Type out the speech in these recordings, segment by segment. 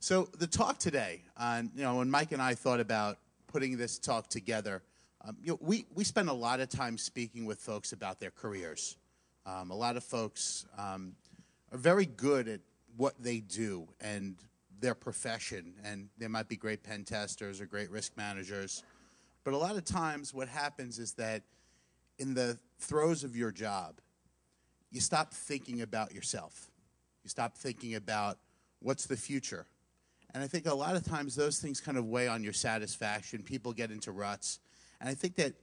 So the talk today, when Mike and I thought about putting this talk together, we spend a lot of time speaking with folks about their careers. A lot of folks are very good at what they do and their profession, and they might be great pen testers or great risk managers. But a lot of times what happens is that in the throes of your job, you stop thinking about yourself. You stop thinking about what's the future. And I think a lot of times those things kind of weigh on your satisfaction. People get into ruts. And I think that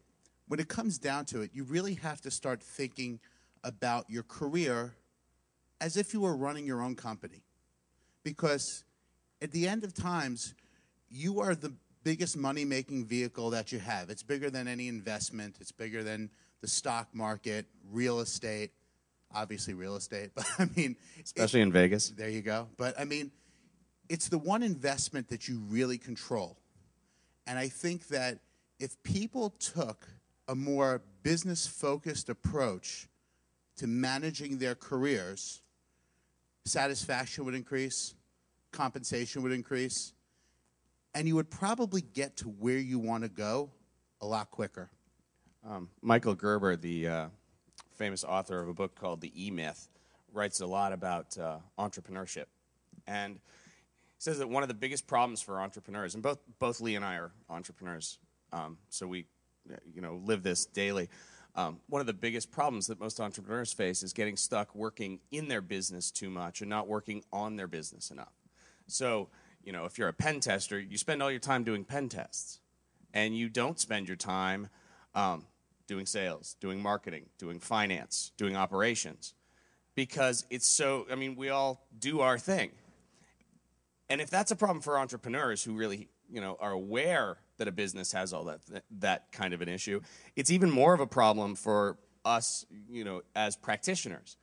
when it comes down to it, you really have to start thinking about your career as if you were running your own company. Because at the end of times, you are the biggest money-making vehicle that you have. It's bigger than any investment. It's bigger than the stock market, real estate, obviously real estate. But I mean, especially in Vegas. There you go. But I mean, it's the one investment that you really control. And I think that if people took a more business-focused approach to managing their careers, satisfaction would increase, compensation would increase, and you would probably get to where you want to go a lot quicker. Michael Gerber, the famous author of a book called The E-Myth, writes a lot about entrepreneurship. And he says that one of the biggest problems for entrepreneurs, and both Lee and I are entrepreneurs, so we live this daily. One of the biggest problems that most entrepreneurs face is getting stuck working in their business too much and not working on their business enough. So, if you're a pen tester, you spend all your time doing pen tests, and you don't spend your time doing sales, doing marketing, doing finance, doing operations, because it's so, we all do our thing. And if that's a problem for entrepreneurs who really, are aware that a business has all that kind of an issue, it's even more of a problem for us, as practitioners.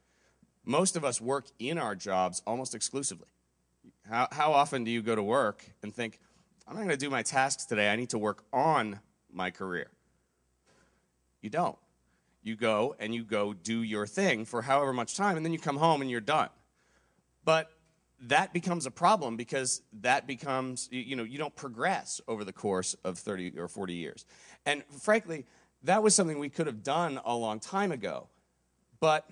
Most of us work in our jobs almost exclusively. How often do you go to work and think, I'm not going to do my tasks today, I need to work on my career? You don't. You go do your thing for however much time, and then you come home and you're done. But that becomes a problem because that becomes, you don't progress over the course of 30 or 40 years. And frankly, that was something we could have done a long time ago. But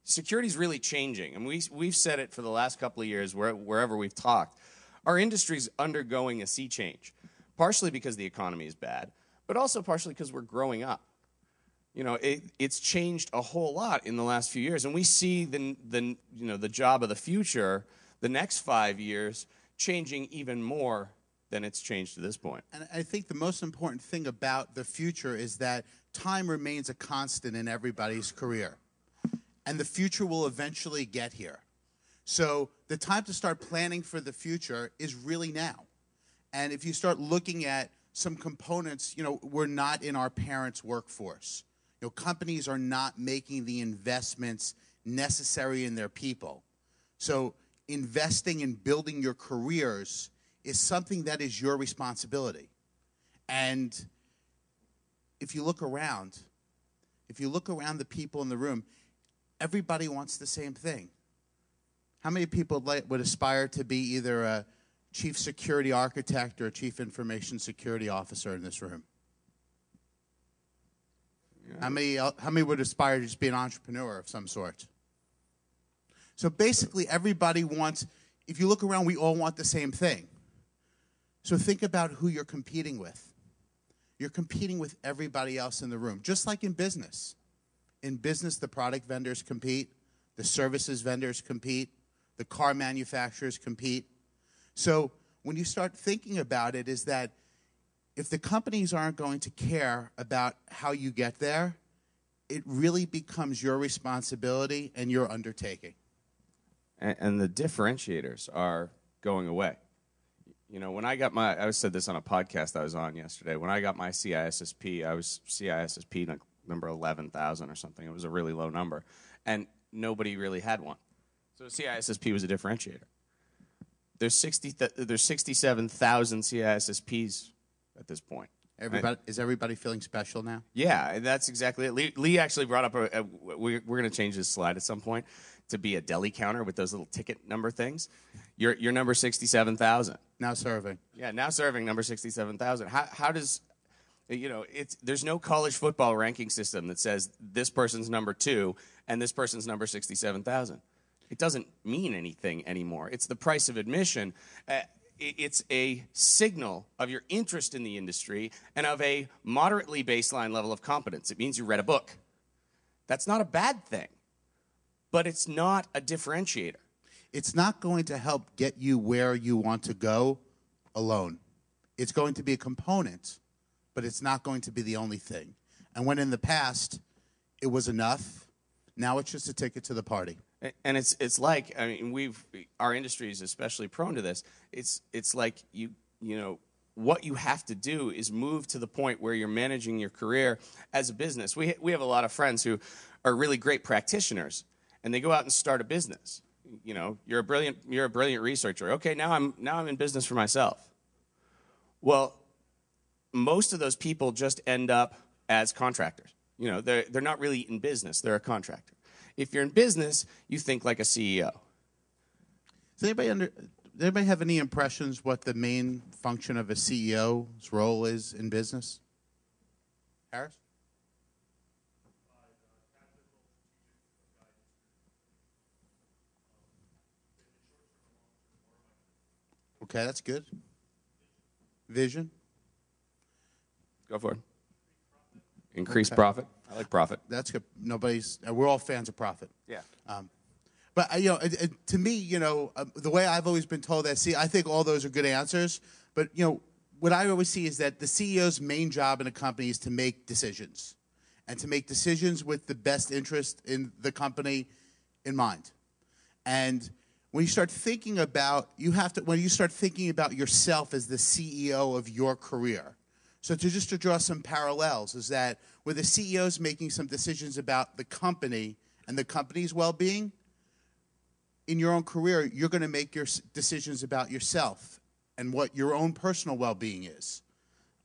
security is really changing. And we've said it for the last couple of years wherever we've talked. Our industry's undergoing a sea change, partially because the economy is bad, but also partially because we're growing up. It's changed a whole lot in the last few years, and we see the job of the future, the next 5 years, changing even more than it's changed to this point. And I think the most important thing about the future is that time remains a constant in everybody's career, and the future will eventually get here. So the time to start planning for the future is really now. And if you start looking at some components, we're not in our parents' workforce. Companies are not making the investments necessary in their people. So investing in building your careers is something that is your responsibility. And if you look around the people in the room, everybody wants the same thing. How many people would aspire to be either a chief security architect or a chief information security officer in this room? How many would aspire to just be an entrepreneur of some sort? So basically, everybody wants, if you look around, we all want the same thing. So think about who you're competing with. You're competing with everybody else in the room, just like in business. In business, the product vendors compete, the services vendors compete, the car manufacturers compete. So when you start thinking about it, is that if the companies aren't going to care about how you get there, it really becomes your responsibility and your undertaking. And the differentiators are going away. When I got I said this on a podcast I was on yesterday. When I got my CISSP, I was CISSP like number 11,000 or something. It was a really low number. And nobody really had one. So CISSP was a differentiator. There's 67,000 CISSPs at this point. Is everybody feeling special now? Yeah, that's exactly it. Lee actually brought up we're going to change this slide at some point. to be a deli counter with those little ticket number things. You're number 67,000. Now serving. Yeah, now serving number 67,000. How does, there's no college football ranking system that says this person's number 2 and this person's number 67,000. It doesn't mean anything anymore. It's the price of admission. It's a signal of your interest in the industry and of a moderately baseline level of competence. It means you read a book. That's not a bad thing, but it's not a differentiator. It's not going to help get you where you want to go alone. It's going to be a component, but it's not going to be the only thing. And when in the past it was enough, now it's just a ticket to the party. And it's like, I mean, our industry is especially prone to this. It's like what you have to do is move to the point where you're managing your career as a business. We have a lot of friends who are really great practitioners, and they go out and start a business. You're a brilliant researcher. Okay, now I'm in business for myself. Well, most of those people just end up as contractors. They're not really in business. They're a contractor. If you're in business, you think like a CEO. Does anybody have any impressions what the main function of a CEO's role is in business? Harris? Okay, that's good. Vision? Go for it. Increase profit. I like profit. That's good. We're all fans of profit. Yeah. But to me, the way I've always been told that, I think all those are good answers. But what I always see is that the CEO's main job in a company is to make decisions, and to make decisions with the best interest in the company in mind. And when you start thinking about, when you start thinking about yourself as the CEO of your career. So just to draw some parallels is that where the CEO is making some decisions about the company and the company's well-being, in your own career, you're going to make your decisions about yourself and what your own personal well-being is.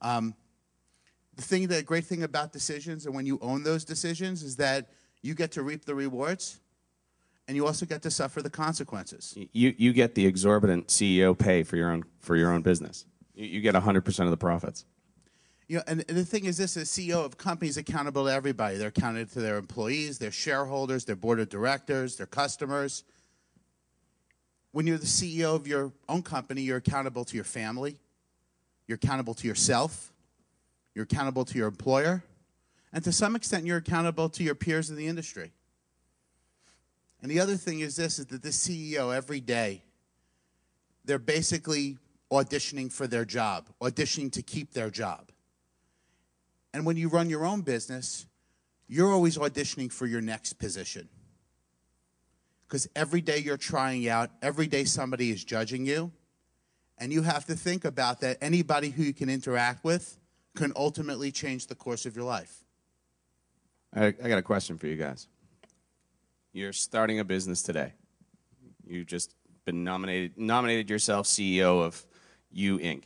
The great thing about decisions, and when you own those decisions, is that you get to reap the rewards, and you also get to suffer the consequences. You get the exorbitant CEO pay for your own business. You get 100% of the profits. And the thing is this, the CEO of companies accountable to everybody. They're accountable to their employees, their shareholders, their board of directors, their customers. When you're the CEO of your own company, you're accountable to your family. You're accountable to yourself. You're accountable to your employer. And to some extent, you're accountable to your peers in the industry. And the other thing is this, is that the CEO every day, they're basically auditioning for their job, auditioning to keep their job. And when you run your own business, you're always auditioning for your next position. Because every day you're trying out, every day somebody is judging you, and you have to think about that anybody who you can interact with can ultimately change the course of your life. I got a question for you guys. You're starting a business today. You've just been nominated yourself CEO of You Inc.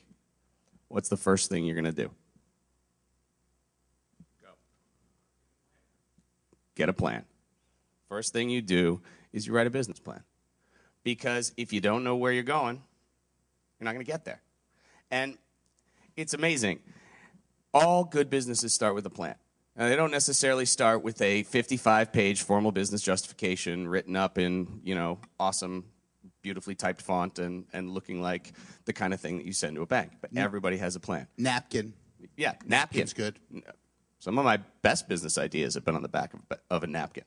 What's the first thing you're going to do? Get a plan. First thing you do is you write a business plan. Because if you don't know where you're going, you're not going to get there. And it's amazing. All good businesses start with a plan. Now, they don't necessarily start with a 55-page formal business justification written up in, awesome, beautifully typed font and looking like the kind of thing that you send to a bank. But everybody has a plan. Napkin. Yeah, napkin. Napkin's good. Some of my best business ideas have been on the back of a napkin.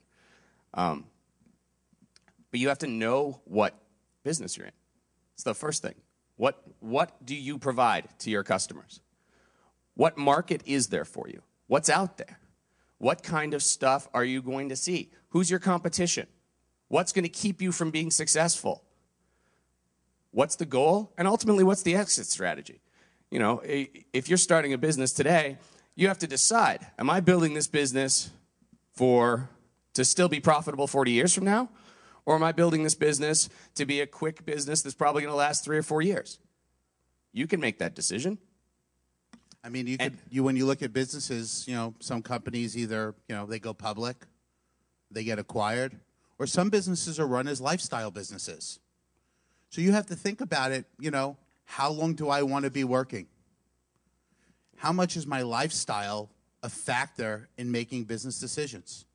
But you have to know what business you're in. It's the first thing. What do you provide to your customers? What market is there for you? What's out there? What kind of stuff are you going to see? Who's your competition? What's going to keep you from being successful? What's the goal? And ultimately, what's the exit strategy? If you're starting a business today, you have to decide, am I building this business to still be profitable 40 years from now? Or am I building this business to be a quick business that's probably going to last 3 or 4 years? You can make that decision. I mean, when you look at businesses, some companies either, they go public, they get acquired, or some businesses are run as lifestyle businesses. So you have to think about it, how long do I want to be working? How much is my lifestyle a factor in making business decisions?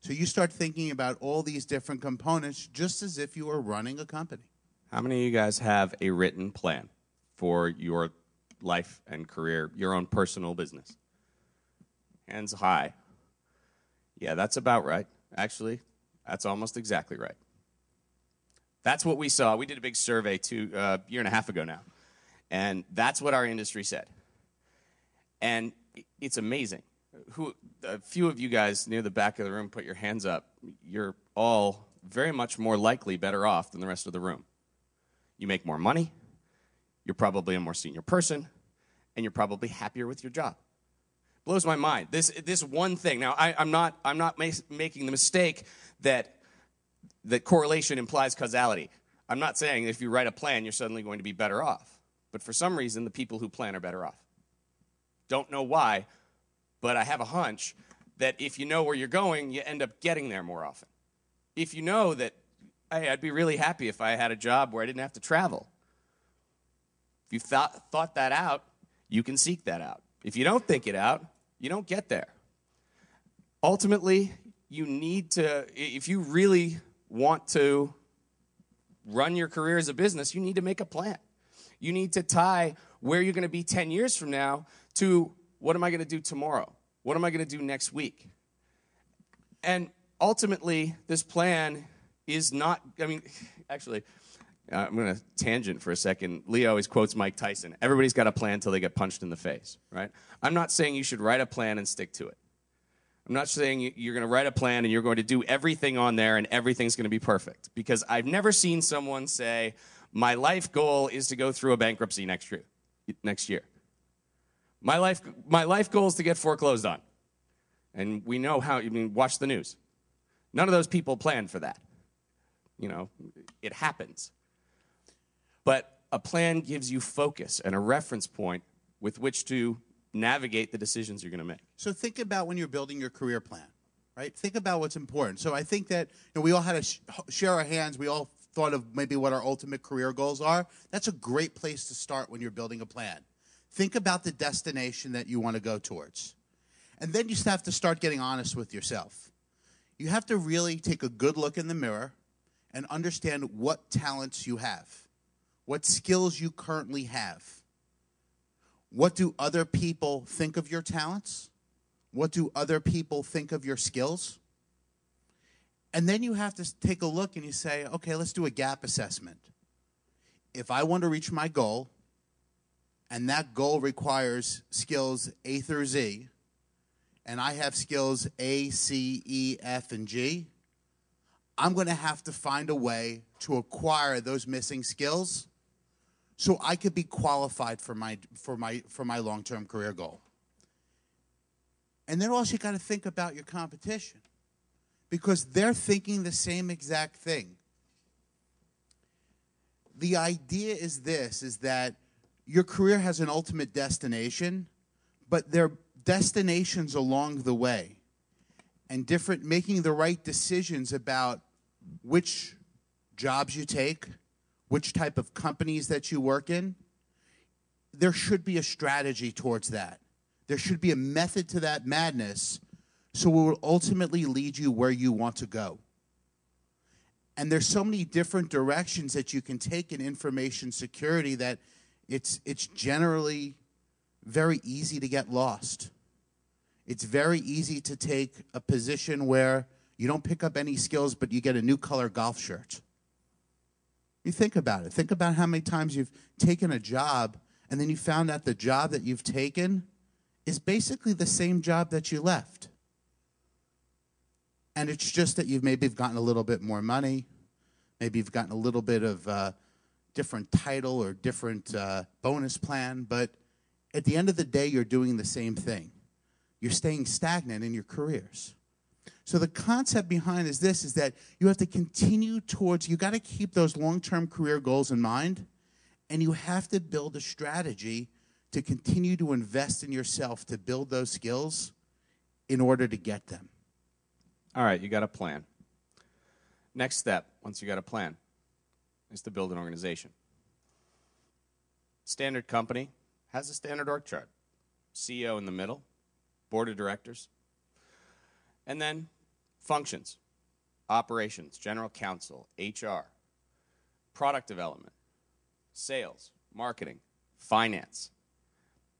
So you start thinking about all these different components just as if you were running a company. How many of you guys have a written plan for your life and career, your own personal business? Hands high. Yeah, that's about right. Actually, that's almost exactly right. That's what we saw. We did a big survey a year and a half ago now, and that's what our industry said. And it's amazing. A few of you guys near the back of the room, put your hands up. You're all very much more likely better off than the rest of the room. You make more money, you're probably a more senior person, and you're probably happier with your job. Blows my mind. This one thing. Now, I'm not making the mistake that correlation implies causality. I'm not saying that if you write a plan, you're suddenly going to be better off. But for some reason, the people who plan are better off. Don't know why, but I have a hunch that if you know where you're going, you end up getting there more often. If you know that, hey, I'd be really happy if I had a job where I didn't have to travel. If you've thought that out, you can seek that out. If you don't think it out, you don't get there. Ultimately, you need to, if you really want to run your career as a business, you need to make a plan. You need to tie where you're going to be 10 years from now to what am I going to do tomorrow? What am I going to do next week? And ultimately, this plan is not, actually, I'm going to tangent for a second. Lee always quotes Mike Tyson. Everybody's got a plan until they get punched in the face, right? I'm not saying you should write a plan and stick to it. I'm not saying you're going to write a plan and you're going to do everything on there and everything's going to be perfect. Because I've never seen someone say, my life goal is to go through a bankruptcy next year. My life goal is to get foreclosed on. And we know how, watch the news. None of those people planned for that. It happens. But a plan gives you focus and a reference point with which to navigate the decisions you're going to make. So think about when you're building your career plan, right? Think about what's important. So I think that we all had to share our hands. We all thought of maybe what our ultimate career goals are. That's a great place to start when you're building a plan. Think about the destination that you want to go towards. And then you just have to start getting honest with yourself. You have to really take a good look in the mirror and understand what talents you have, what skills you currently have. What do other people think of your talents? What do other people think of your skills? And then you have to take a look and you say, okay, let's do a gap assessment. If I want to reach my goal, and that goal requires skills A through Z, and I have skills A, C, E, F, and G, I'm going to have to find a way to acquire those missing skills so I could be qualified for my long-term career goal. And then also you got to think about your competition because they're thinking the same exact thing. The idea is that your career has an ultimate destination, but there are destinations along the way and making the right decisions about which jobs you take, which type of companies that you work in. There should be a strategy towards that. There should be a method to that madness so it will ultimately lead you where you want to go. And there's so many different directions that you can take in information security that it's generally very easy to get lost. It's very easy to take a position where you don't pick up any skills, but you get a new color golf shirt. You think about it. Think about how many times you've taken a job and then you found out the job that you've taken is basically the same job that you left. And it's just that you've maybe gotten a little bit more money. Maybe you've gotten a little bit of different title or different bonus plan. But at the end of the day, you're doing the same thing. You're staying stagnant in your careers. So the concept behind is that you have to continue towards, you got to keep those long-term career goals in mind, and you have to build a strategy to continue to invest in yourself to build those skills in order to get them. All right, you got a plan. Next step, once you got a plan, is to build an organization. Standard company has a standard org chart. CEO in the middle, board of directors, and then functions, operations, general counsel, HR, product development, sales, marketing, finance,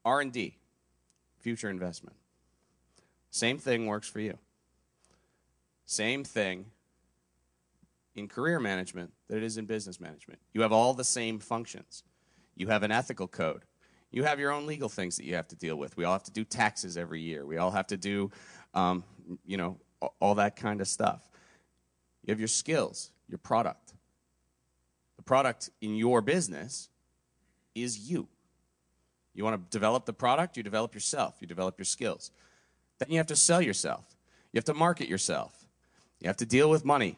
R&D, future investment. Same thing works for you. Same thing in career management that it is in business management. You have all the same functions. You have an ethical code. You have your own legal things that you have to deal with. We all have to do taxes every year. We all have to do, all that kind of stuff. You have your skills, your product. The product in your business is you. You want to develop the product, you develop yourself, you develop your skills. Then you have to sell yourself. You have to market yourself. You have to deal with money.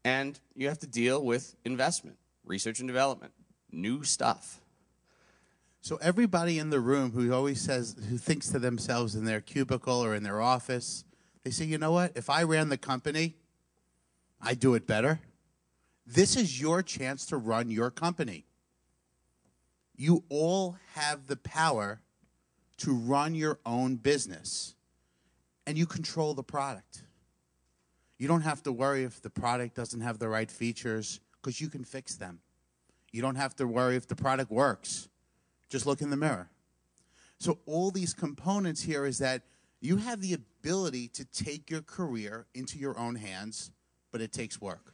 And you have to deal with investment, research and development, new stuff. So everybody in the room who thinks to themselves in their cubicle or in their office, they say, you know what? If I ran the company, I'd do it better. This is your chance to run your company. You all have the power to run your own business, and you control the product. You don't have to worry if the product doesn't have the right features, because you can fix them. You don't have to worry if the product works. Just look in the mirror. So all these components here is that you have the ability to take your career into your own hands, but it takes work.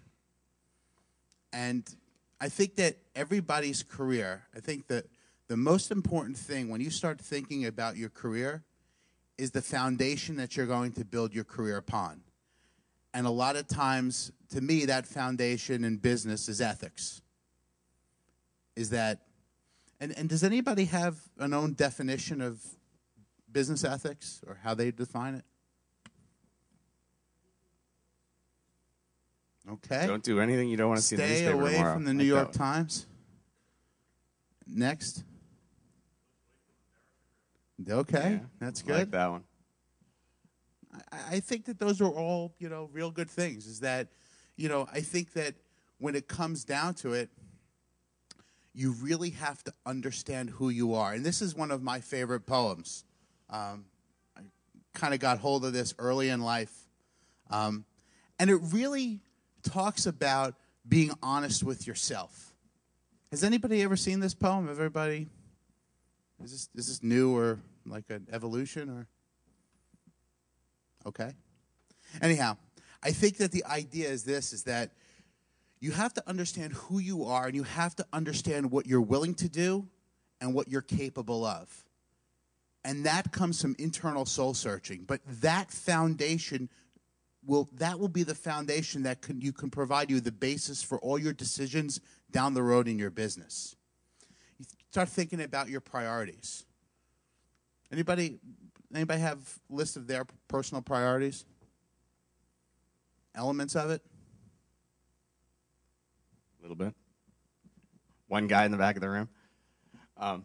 And I think that everybody's career, I think that the most important thing when you start thinking about your career is the foundation that you're going to build your career upon. And a lot of times, to me, that foundation in business is ethics. Is that, and does anybody have an own definition of business ethics or how they define it? Okay. Don't do anything you don't want to see in the newspaper tomorrow. Stay away from the New York Times. Next. Okay, Yeah, that's good. I like that one. I think that those are all, real good things. Is that, I think that when it comes down to it, you really have to understand who you are. And this is one of my favorite poems. I kind of got hold of this early in life. And it really talks about being honest with yourself. Has anybody ever seen this poem? Everybody? Is this new or like an evolution or? Okay. Anyhow, I think that the idea is this, is that you have to understand who you are, and you have to understand what you're willing to do and what you're capable of. And that comes from internal soul searching. But that foundation will be the foundation that can provide you the basis for all your decisions down the road in your business. You start thinking about your priorities. Anybody have a list of their personal priorities? Elements of it? A little bit. One guy in the back of the room. I'll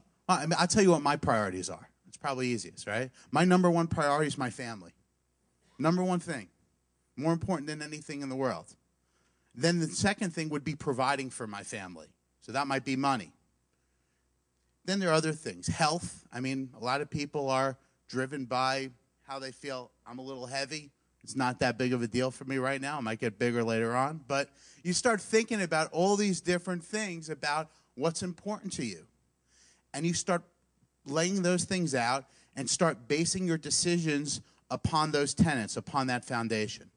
tell you what my priorities are. It's probably easiest, right? My number one priority is my family. Number one thing. More important than anything in the world. Then the second thing would be providing for my family. So that might be money. Then there are other things. Health. I mean, a lot of people are driven by how they feel. I'm a little heavy. It's not that big of a deal for me right now. It might get bigger later on. But you start thinking about all these different things about what's important to you. And you start laying those things out and start basing your decisions upon those tenets, upon that foundation.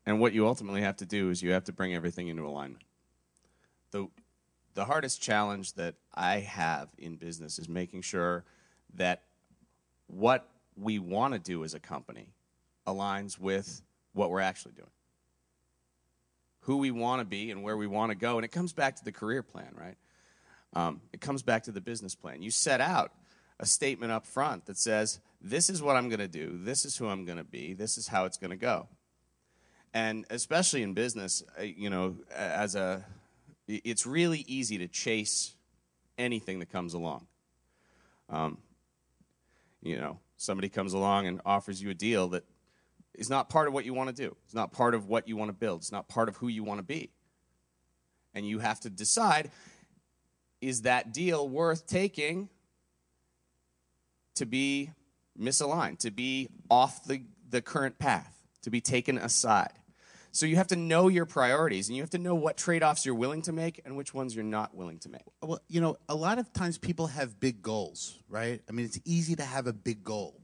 And what you ultimately have to do is you have to bring everything into alignment. The hardest challenge that I have in business is making sure that what we want to do as a company aligns with what we're actually doing. Who we want to be and where we want to go. And it comes back to the career plan, right? It comes back to the business plan. You set out a statement up front that says, this is what I'm going to do, this is who I'm going to be, this is how it's going to go. And especially in business, it's really easy to chase anything that comes along. somebody comes along and offers you a deal that is not part of what you want to do. It's not part of what you want to build. It's not part of who you want to be. And you have to decide, is that deal worth taking to be misaligned, to be off the current path, to be taken aside? So you have to know your priorities, and you have to know what trade-offs you're willing to make and which ones you're not willing to make. Well, a lot of times people have big goals, right? I mean, it's easy to have a big goal.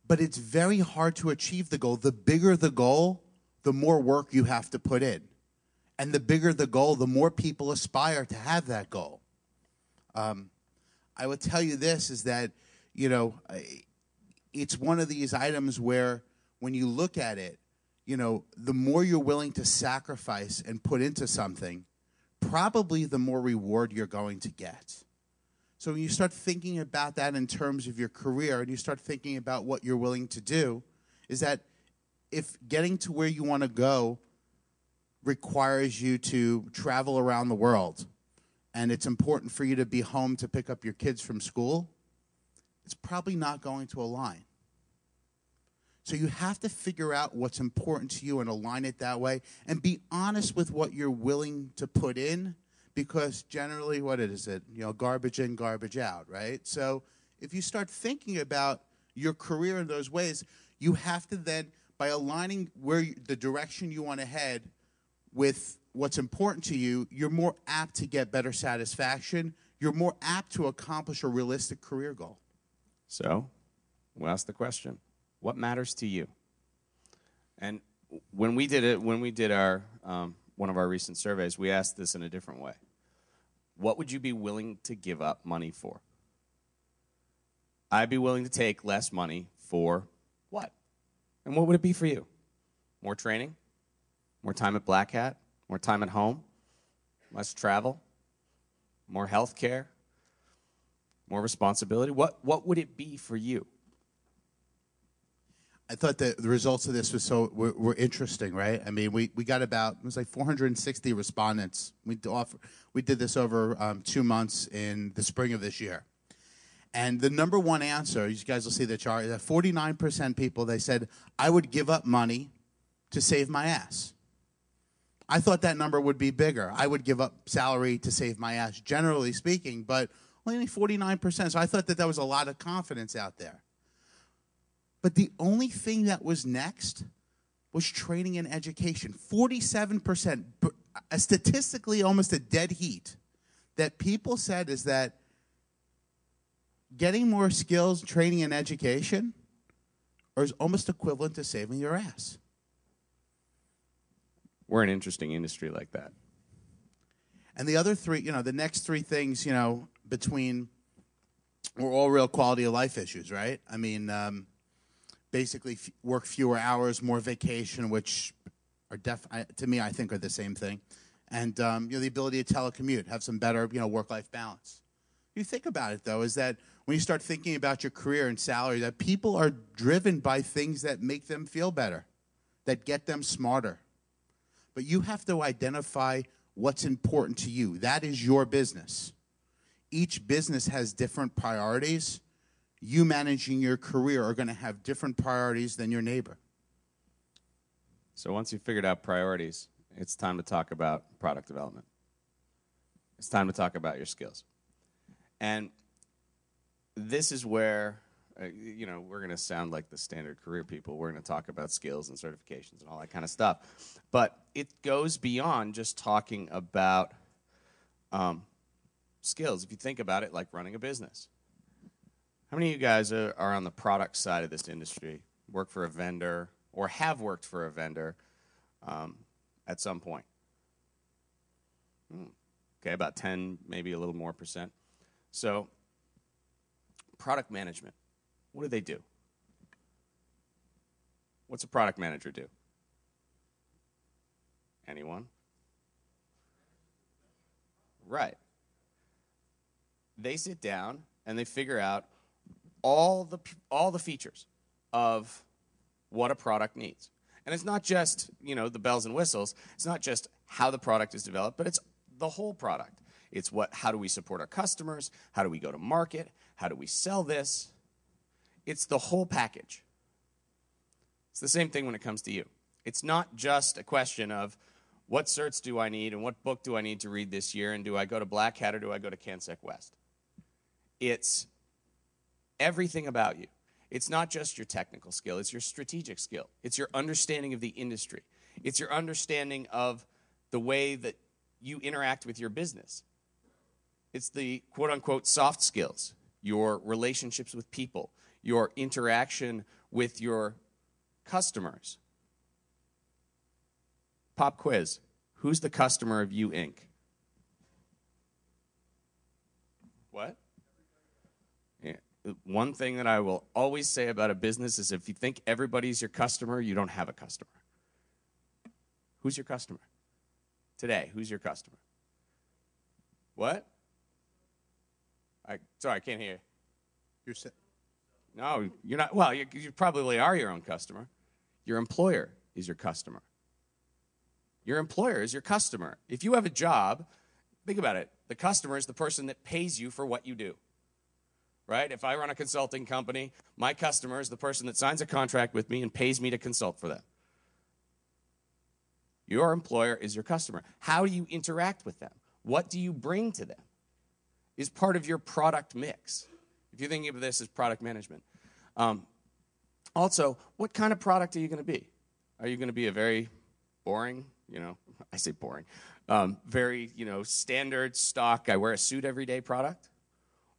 But it's very hard to achieve the goal. The bigger the goal, the more work you have to put in. And the bigger the goal, the more people aspire to have that goal. I would tell you this, is that, it's one of these items where when you look at it, the more you're willing to sacrifice and put into something, probably the more reward you're going to get. So when you start thinking about that in terms of your career, and you start thinking about what you're willing to do, is that if getting to where you want to go requires you to travel around the world, and it's important for you to be home to pick up your kids from school, it's probably not going to align. So you have to figure out what's important to you and align it that way, and be honest with what you're willing to put in, because generally, what is it? Garbage in, garbage out, right? So if you start thinking about your career in those ways, you have to then, by aligning the direction you want to head with what's important to you, you're more apt to get better satisfaction. You're more apt to accomplish a realistic career goal. So we'll ask the question, what matters to you? And when we did our one of our recent surveys, we asked this in a different way. What would you be willing to give up money for? I'd be willing to take less money for what? And what would it be for you? More training? More time at Blackhat? More time at home? Less travel? More health care? More responsibility? What would it be for you? I thought that the results of this were interesting, right? I mean, we got it was like 460 respondents. We did this over 2 months in the spring of this year. And the number one answer, you guys will see the chart, that 49% people, they said, I would give up money to save my ass. I thought that number would be bigger. I would give up salary to save my ass, generally speaking, but only 49%. So I thought that was a lot of confidence out there. But the only thing that was next was training and education. 47%, statistically almost a dead heat, that people said is that getting more skills, training, and education is almost equivalent to saving your ass. We're an interesting industry like that. And the other three, the next three things, between, were all real quality of life issues, right? I mean, basically work fewer hours, more vacation, which are to me, I think are the same thing. And the ability to telecommute, have some better work-life balance. You think about it, though, is that when you start thinking about your career and salary, that people are driven by things that make them feel better, that get them smarter. But you have to identify what's important to you. That is your business. Each business has different priorities. You managing your career are going to have different priorities than your neighbor. So once you've figured out priorities, it's time to talk about product development. It's time to talk about your skills. And this is where, we're going to sound like the standard career people. We're going to talk about skills and certifications and all that kind of stuff. But it goes beyond just talking about skills. If you think about it, like running a business. How many of you guys are on the product side of this industry, work for a vendor, or have worked for a vendor at some point? Okay, about 10, maybe a little more %. So, product management, what do they do? What's a product manager do? Anyone? Right. They sit down and they figure out all the features of what a product needs. And it's not just, the bells and whistles. It's not just how the product is developed, but it's the whole product. It's how do we support our customers? How do we go to market? How do we sell this? It's the whole package. It's the same thing when it comes to you. It's not just a question of what certs do I need and what book do I need to read this year, and do I go to Blackhat or do I go to CanSec West? It's everything about you. It's not just your technical skill, it's your strategic skill. It's your understanding of the industry. It's your understanding of the way that you interact with your business. It's the quote-unquote soft skills, your relationships with people, your interaction with your customers. Pop quiz. Who's the customer of You Inc.? What? Yeah. One thing that I will always say about a business is if you think everybody's your customer, you don't have a customer. Who's your customer? Today, who's your customer? What? Sorry, I can't hear you. No, you're not. Well, you probably are your own customer. Your employer is your customer. Your employer is your customer. If you have a job, think about it. The customer is the person that pays you for what you do. Right? If I run a consulting company, my customer is the person that signs a contract with me and pays me to consult for them. Your employer is your customer. How do you interact with them? What do you bring to them? Is part of your product mix. If you're thinking of this as product management. Also, what kind of product are you going to be? Are you going to be a very boring, I say boring, very, standard stock, I wear a suit every day product?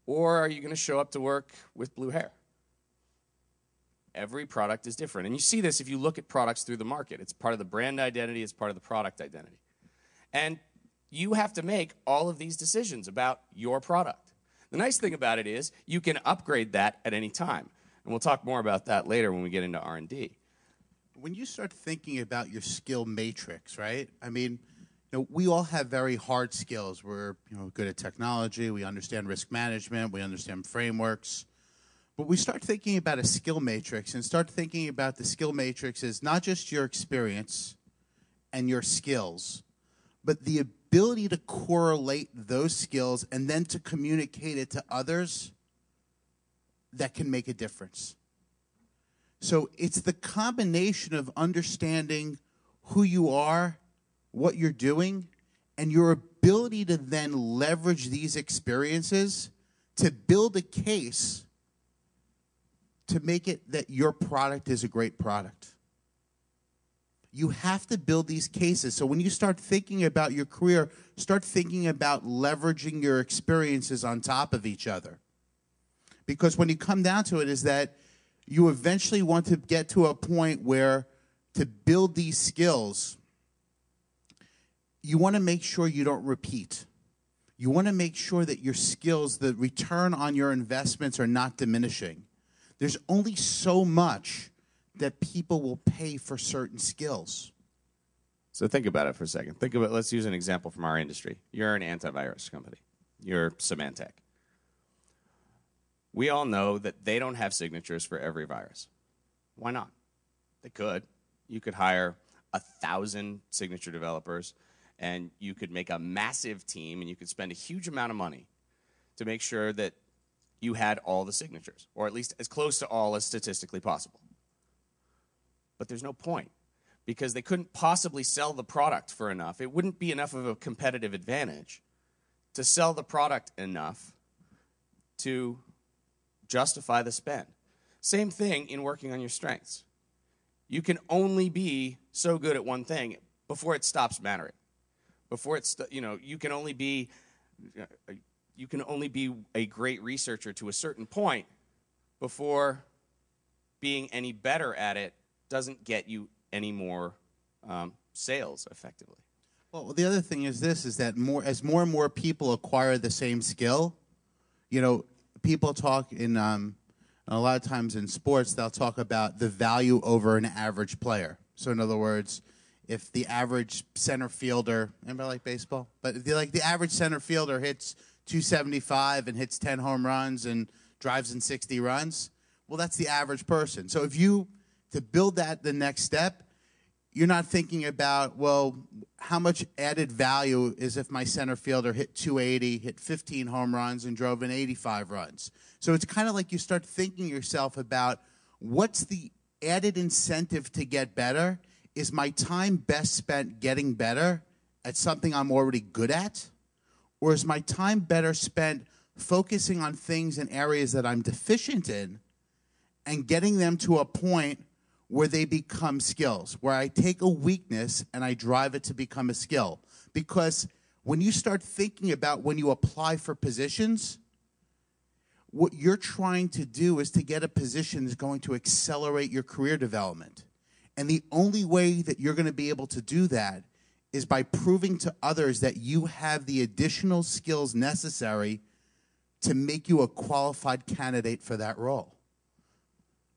Or are you going to show up to work with blue hair? Every product is different. And you see this if you look at products through the market. It's part of the brand identity. It's part of the product identity. And you have to make all of these decisions about your product. The nice thing about it is you can upgrade that at any time. And we'll talk more about that later when we get into R&D. When you start thinking about your skill matrix, right? I mean, we all have very hard skills. We're good at technology. We understand risk management. We understand frameworks. But we start thinking about a skill matrix and start thinking about the skill matrix as not just your experience and your skills, but the ability to correlate those skills and then to communicate it to others that can make a difference. So it's the combination of understanding who you are, what you're doing, and your ability to then leverage these experiences to build a case to make it that your product is a great product. You have to build these cases. So when you start thinking about your career, start thinking about leveraging your experiences on top of each other. Because when you come down to it is that you eventually want to get to a point where to build these skills, you want to make sure you don't repeat. You want to make sure that your skills, the return on your investments are not diminishing. There's only so much that people will pay for certain skills. So think about it for a second. Let's use an example from our industry. You're an antivirus company. You're Symantec. We all know that they don't have signatures for every virus. Why not? They could. You could hire 1,000 signature developers, and you could make a massive team, and you could spend a huge amount of money to make sure that you had all the signatures, or at least as close to all as statistically possible. But there's no point, because they couldn't possibly sell the product for enough. It wouldn't be enough of a competitive advantage to sell the product enough to justify the spend. Same thing in working on your strengths. You can only be so good at one thing before it stops mattering. Before it's, you can only be a great researcher to a certain point before being any better at it doesn't get you any more sales effectively. Well, the other thing is this, is that as more and more people acquire the same skill, people talk in a lot of times in sports, they'll talk about the value over an average player. So in other words, if the average center fielder, anybody like baseball? But if the average center fielder hits 275 and hits 10 home runs and drives in 60 runs, well, that's the average person. So if to build that the next step, you're not thinking about, well, how much added value is if my center fielder hit 280, hit 15 home runs, and drove in 85 runs. So it's kind of like you start thinking yourself about what's the added incentive to get better? Is my time best spent getting better at something I'm already good at? Or is my time better spent focusing on things in areas that I'm deficient in and getting them to a point where they become skills, where I take a weakness and I drive it to become a skill? Because when you start thinking about when you apply for positions, what you're trying to do is to get a position that's going to accelerate your career development. And the only way that you're going to be able to do that is by proving to others that you have the additional skills necessary to make you a qualified candidate for that role.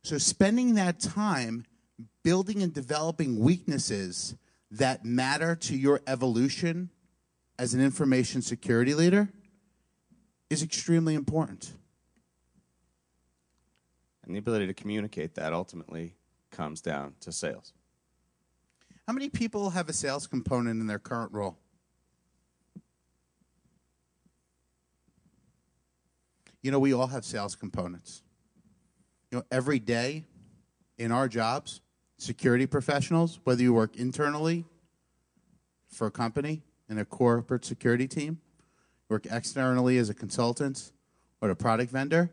So spending that time building and developing weaknesses that matter to your evolution as an information security leader is extremely important. And the ability to communicate that ultimately comes down to sales. How many people have a sales component in their current role? You know, we all have sales components. You know, every day in our jobs, security professionals, whether you work internally for a company in a corporate security team, work externally as a consultant or a product vendor,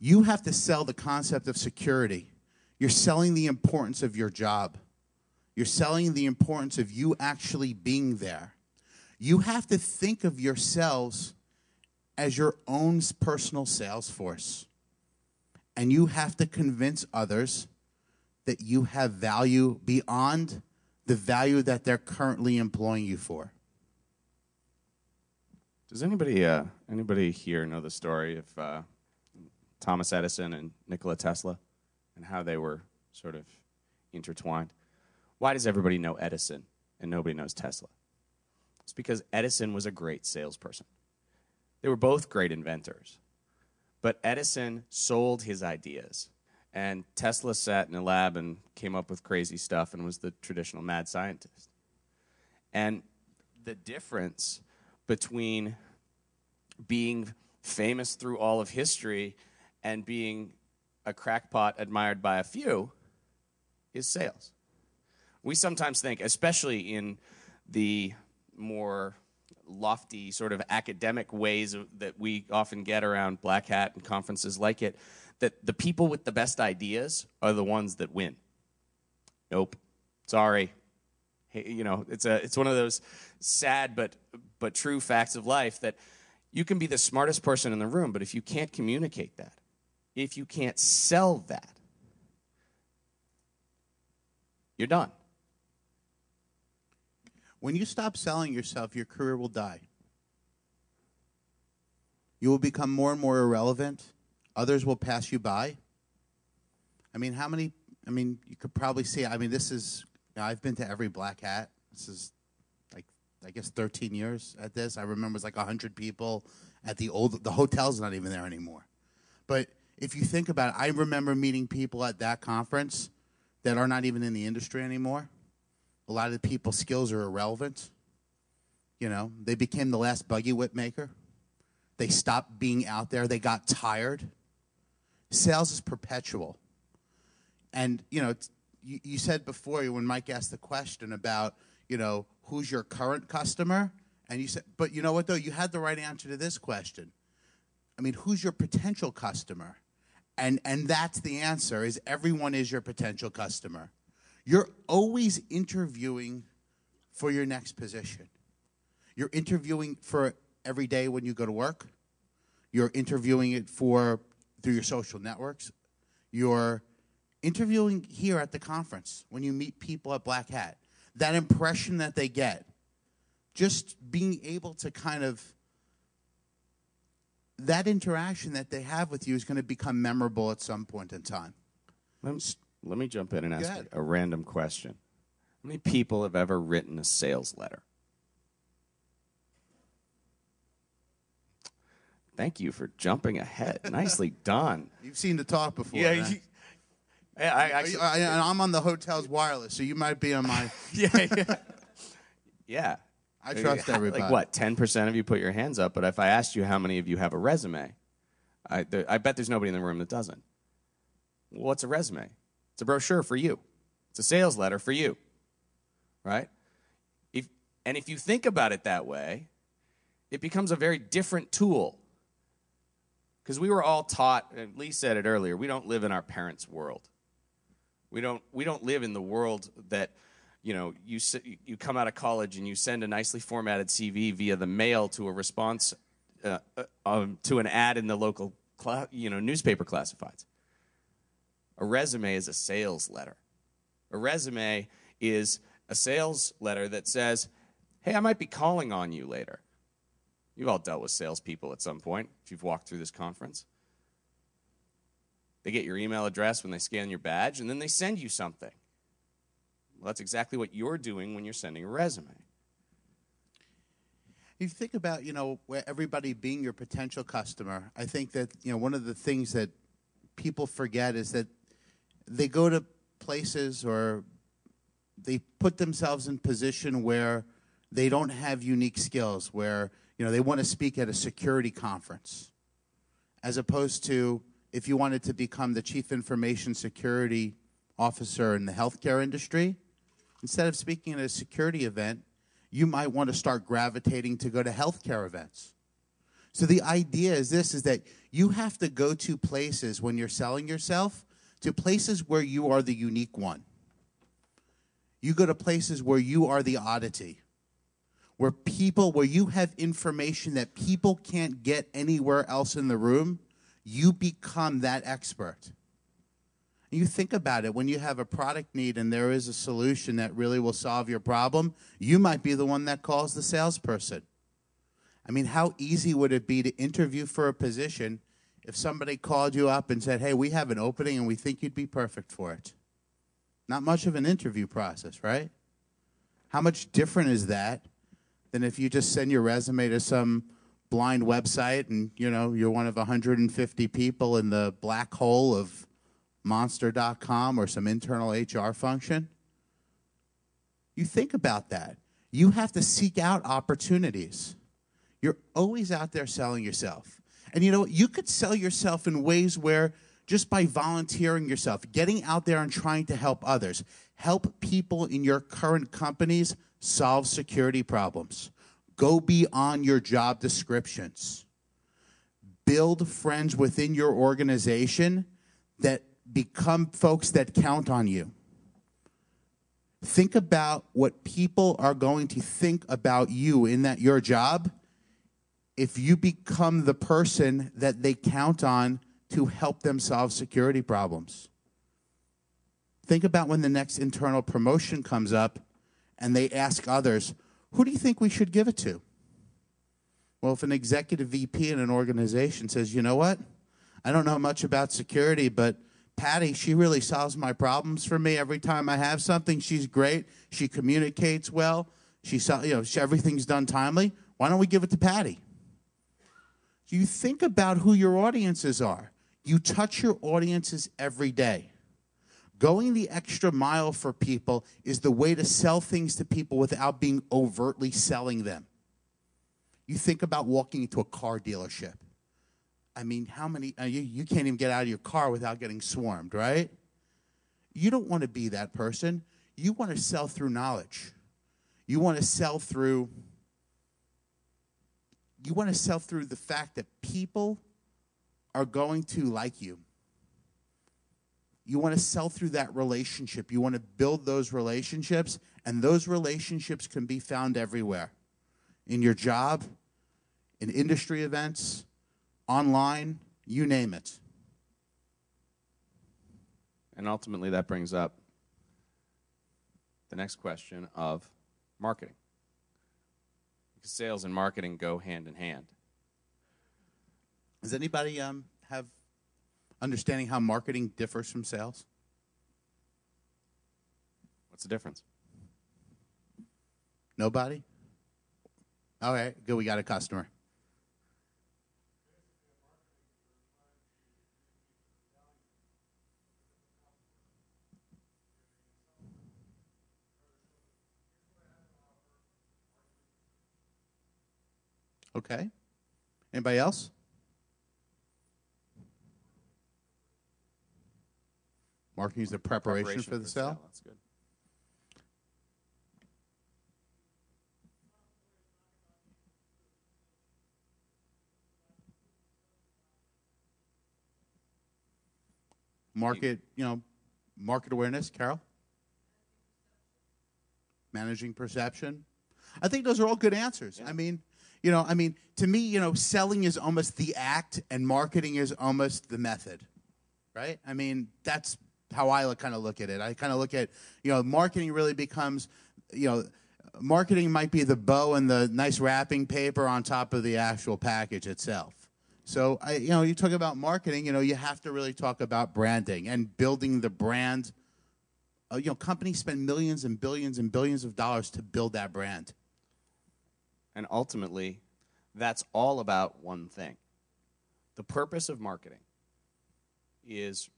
you have to sell the concept of security. You're selling the importance of your job. You're selling the importance of you actually being there. You have to think of yourselves as your own personal sales force. And you have to convince others that you have value beyond the value that they're currently employing you for. Does anybody here know the story of Thomas Edison and Nikola Tesla and how they were sort of intertwined? Why does everybody know Edison and nobody knows Tesla? It's because Edison was a great salesperson. They were both great inventors. But Edison sold his ideas. And Tesla sat in a lab and came up with crazy stuff and was the traditional mad scientist. And the difference between being famous through all of history and being a crackpot admired by a few is sales. We sometimes think, especially in the more lofty sort of academic ways that we often get around Blackhat and conferences like it, that the people with the best ideas are the ones that win. Nope. Sorry. Hey, you know, it's one of those sad but true facts of life that you can be the smartest person in the room, but if you can't communicate that, if you can't sell that, you're done. When you stop selling yourself, your career will die. You will become more and more irrelevant. Others will pass you by. I mean, you could probably see, this is, I've been to every Blackhat. This is, like, I guess 13 years at this. I remember it was like 100 people at the hotel's not even there anymore. But if you think about it, I remember meeting people at that conference that are not even in the industry anymore. A lot of the people's skills are irrelevant. You know, they became the last buggy whip maker. They stopped being out there. They got tired. Sales is perpetual. And, you know, you said before when Mike asked the question about, you know, who's your current customer? And you said, but you know what, though? You had the right answer to this question. I mean, who's your potential customer? And that's the answer, is everyone is your potential customer. You're always interviewing for your next position. You're interviewing for every day when you go to work. You're interviewing it through your social networks. You're interviewing here at the conference when you meet people at Blackhat. That impression that they get, just being able to kind of, that interaction that they have with you is going to become memorable at some point in time. Let me jump in and ask a random question. How many people have ever written a sales letter? Thank you for jumping ahead. Nicely done. You've seen the talk before. Yeah, and I'm on the hotel's wireless, so you might be on my. Yeah. Yeah. I trust everybody. Like what, 10% of you put your hands up, but if I asked you how many of you have a resume, I bet there's nobody in the room that doesn't. Well, what's a resume? It's a brochure for you. It's a sales letter for you, right? If you think about it that way, it becomes a very different tool. Because we were all taught, and Lee said it earlier, we don't live in our parents' world. We don't live in the world that, you come out of college and you send a nicely formatted CV via the mail to a response to an ad in the local newspaper classifieds. A resume is a sales letter. A resume is a sales letter that says, hey, I might be calling on you later. You've all dealt with salespeople at some point if you've walked through this conference. They get your email address when they scan your badge, and then they send you something. Well, that's exactly what you're doing when you're sending a resume. If you think about, where everybody being your potential customer, I think that, one of the things that people forget is that they go to places or they put themselves in position where they don't have unique skills, where, they want to speak at a security conference, as opposed to if you wanted to become the chief information security officer in the healthcare industry, instead of speaking at a security event, you might want to start gravitating to go to healthcare events. So the idea is that you have to go to places when you're selling yourself, to places where you are the unique one. You go to places where you are the oddity, where you have information that people can't get anywhere else in the room. You become that expert. You think about it, when you have a product need and there is a solution that really will solve your problem, you might be the one that calls the salesperson. I mean, how easy would it be to interview for a position if somebody called you up and said, hey, we have an opening and we think you'd be perfect for it? Not much of an interview process, right? How much different is that than if you just send your resume to some blind website and, you're one of 150 people in the black hole of monster.com or some internal HR function? You think about that. You have to seek out opportunities. You're always out there selling yourself. And you could sell yourself in ways where just by volunteering yourself, getting out there and trying to help others, help people in your current companies solve security problems. Go beyond your job descriptions. Build friends within your organization that become folks that count on you. Think about what people are going to think about you in your job if you become the person that they count on to help them solve security problems. Think about when the next internal promotion comes up and they ask others, who do you think we should give it to? Well, if an executive VP in an organization says, you know what, I don't know much about security, but Patty, she really solves my problems for me. Every time I have something, she's great. She communicates well. Everything's done timely. Why don't we give it to Patty? You think about who your audiences are. You touch your audiences every day. Going the extra mile for people is the way to sell things to people without being overtly selling them. You think about walking into a car dealership. I mean, how many, you can't even get out of your car without getting swarmed, right? You don't want to be that person. You want to sell through knowledge. You want to sell through the fact that people are going to like you. You want to sell through that relationship. You want to build those relationships, and those relationships can be found everywhere. In your job, in industry events, online, you name it. And ultimately that brings up the next question of marketing. Because sales and marketing go hand in hand. Does anybody have understanding how marketing differs from sales? What's the difference? Nobody? All right, good, we got a customer. Okay. Anybody else? Marketing is the preparation for the sale. That's good. Market, market awareness, Carol? Managing perception. I think those are all good answers. Yeah. I mean, to me, selling is almost the act and marketing is almost the method, right? I mean, that's how I kind of look at it. I kind of look at, marketing really becomes, marketing might be the bow and the nice wrapping paper on top of the actual package itself. So, you talk about marketing, you have to really talk about branding and building the brand. Companies spend millions and billions of dollars to build that brand. And ultimately, that's all about one thing. The purpose of marketing is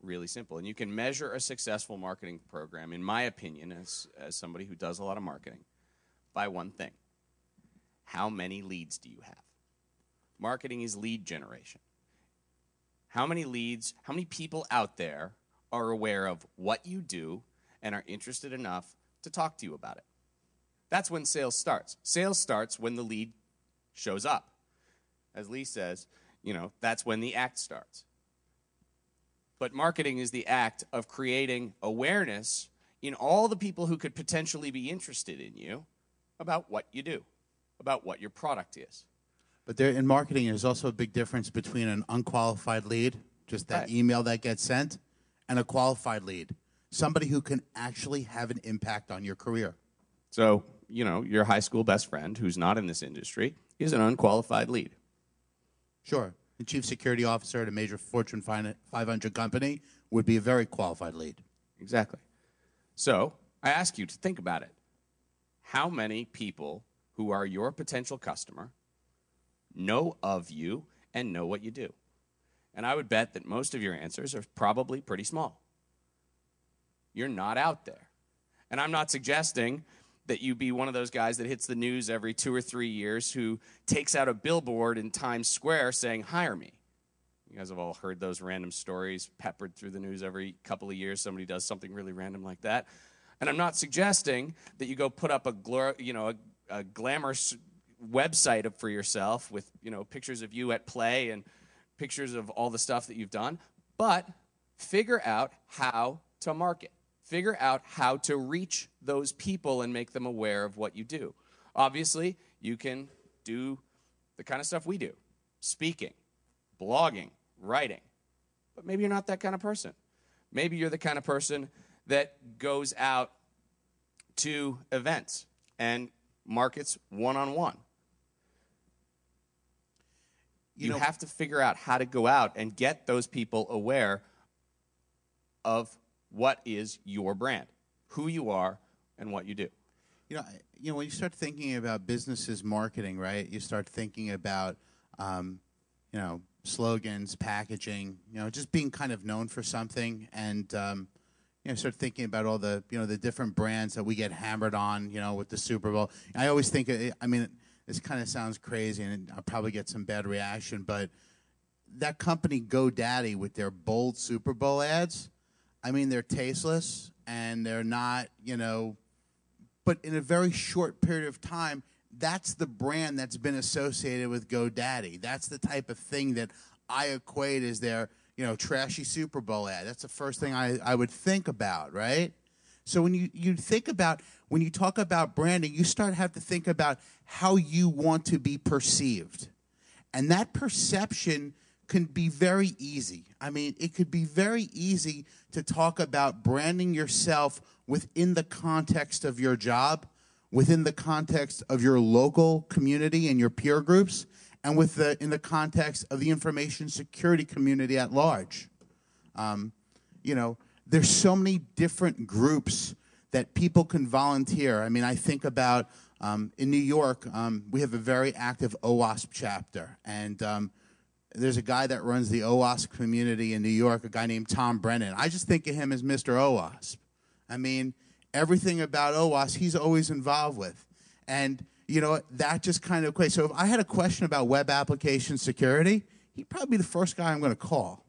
really simple. And you can measure a successful marketing program, in my opinion, as somebody who does a lot of marketing, by one thing. How many leads do you have? Marketing is lead generation. How many leads, how many people out there are aware of what you do and are interested enough to talk to you about it? That's when sales starts. Sales starts when the lead shows up. As Lee says, that's when the act starts. But marketing is the act of creating awareness in all the people who could potentially be interested in you about what you do, about what your product is. But in marketing, there's also a big difference between an unqualified lead, just that email that gets sent, and a qualified lead, somebody who can actually have an impact on your career. So, your high school best friend who's not in this industry is an unqualified lead. Sure. The chief security officer at a major Fortune 500 company would be a very qualified lead. Exactly. So, I ask you to think about it. How many people who are your potential customer know of you and know what you do? And I would bet that most of your answers are probably pretty small. You're not out there. And I'm not suggesting that you be one of those guys that hits the news every 2 or 3 years who takes out a billboard in Times Square saying, hire me. You guys have all heard those random stories peppered through the news every couple of years. Somebody does something really random like that. And I'm not suggesting that you go put up a glamorous website for yourself with, pictures of you at play and pictures of all the stuff that you've done. But figure out how to market. Figure out how to reach those people and make them aware of what you do. Obviously, you can do the kind of stuff we do. Speaking, blogging, writing. But maybe you're not that kind of person. Maybe you're the kind of person that goes out to events and markets one-on-one. You have to figure out how to go out and get those people aware of what is your brand, who you are, and what you do. When you start thinking about businesses marketing, right? You start thinking about, slogans, packaging, just being kind of known for something, and start thinking about all the, the different brands that we get hammered on, with the Super Bowl. I always think, this kind of sounds crazy, and I'll probably get some bad reaction, but that company GoDaddy with their bold Super Bowl ads, they're tasteless, and they're not, but in a very short period of time, that's the brand that's been associated with GoDaddy. That's the type of thing that I equate as their, trashy Super Bowl ad. That's the first thing I would think about, right? So when you think about, when you talk about branding, you have to think about how you want to be perceived. And that perception can be very easy. It could be very easy to talk about branding yourself within the context of your job, within the context of your local community and your peer groups, and in the context of the information security community at large. There's so many different groups that people can volunteer. I think about in New York, we have a very active OWASP chapter, and there's a guy that runs the OWASP community in New York, a guy named Tom Brennan. I just think of him as Mr. OWASP. Everything about OWASP, he's always involved with. And, You know, that just kind of equates. So if I had a question about web application security, he'd probably be the first guy I'm going to call.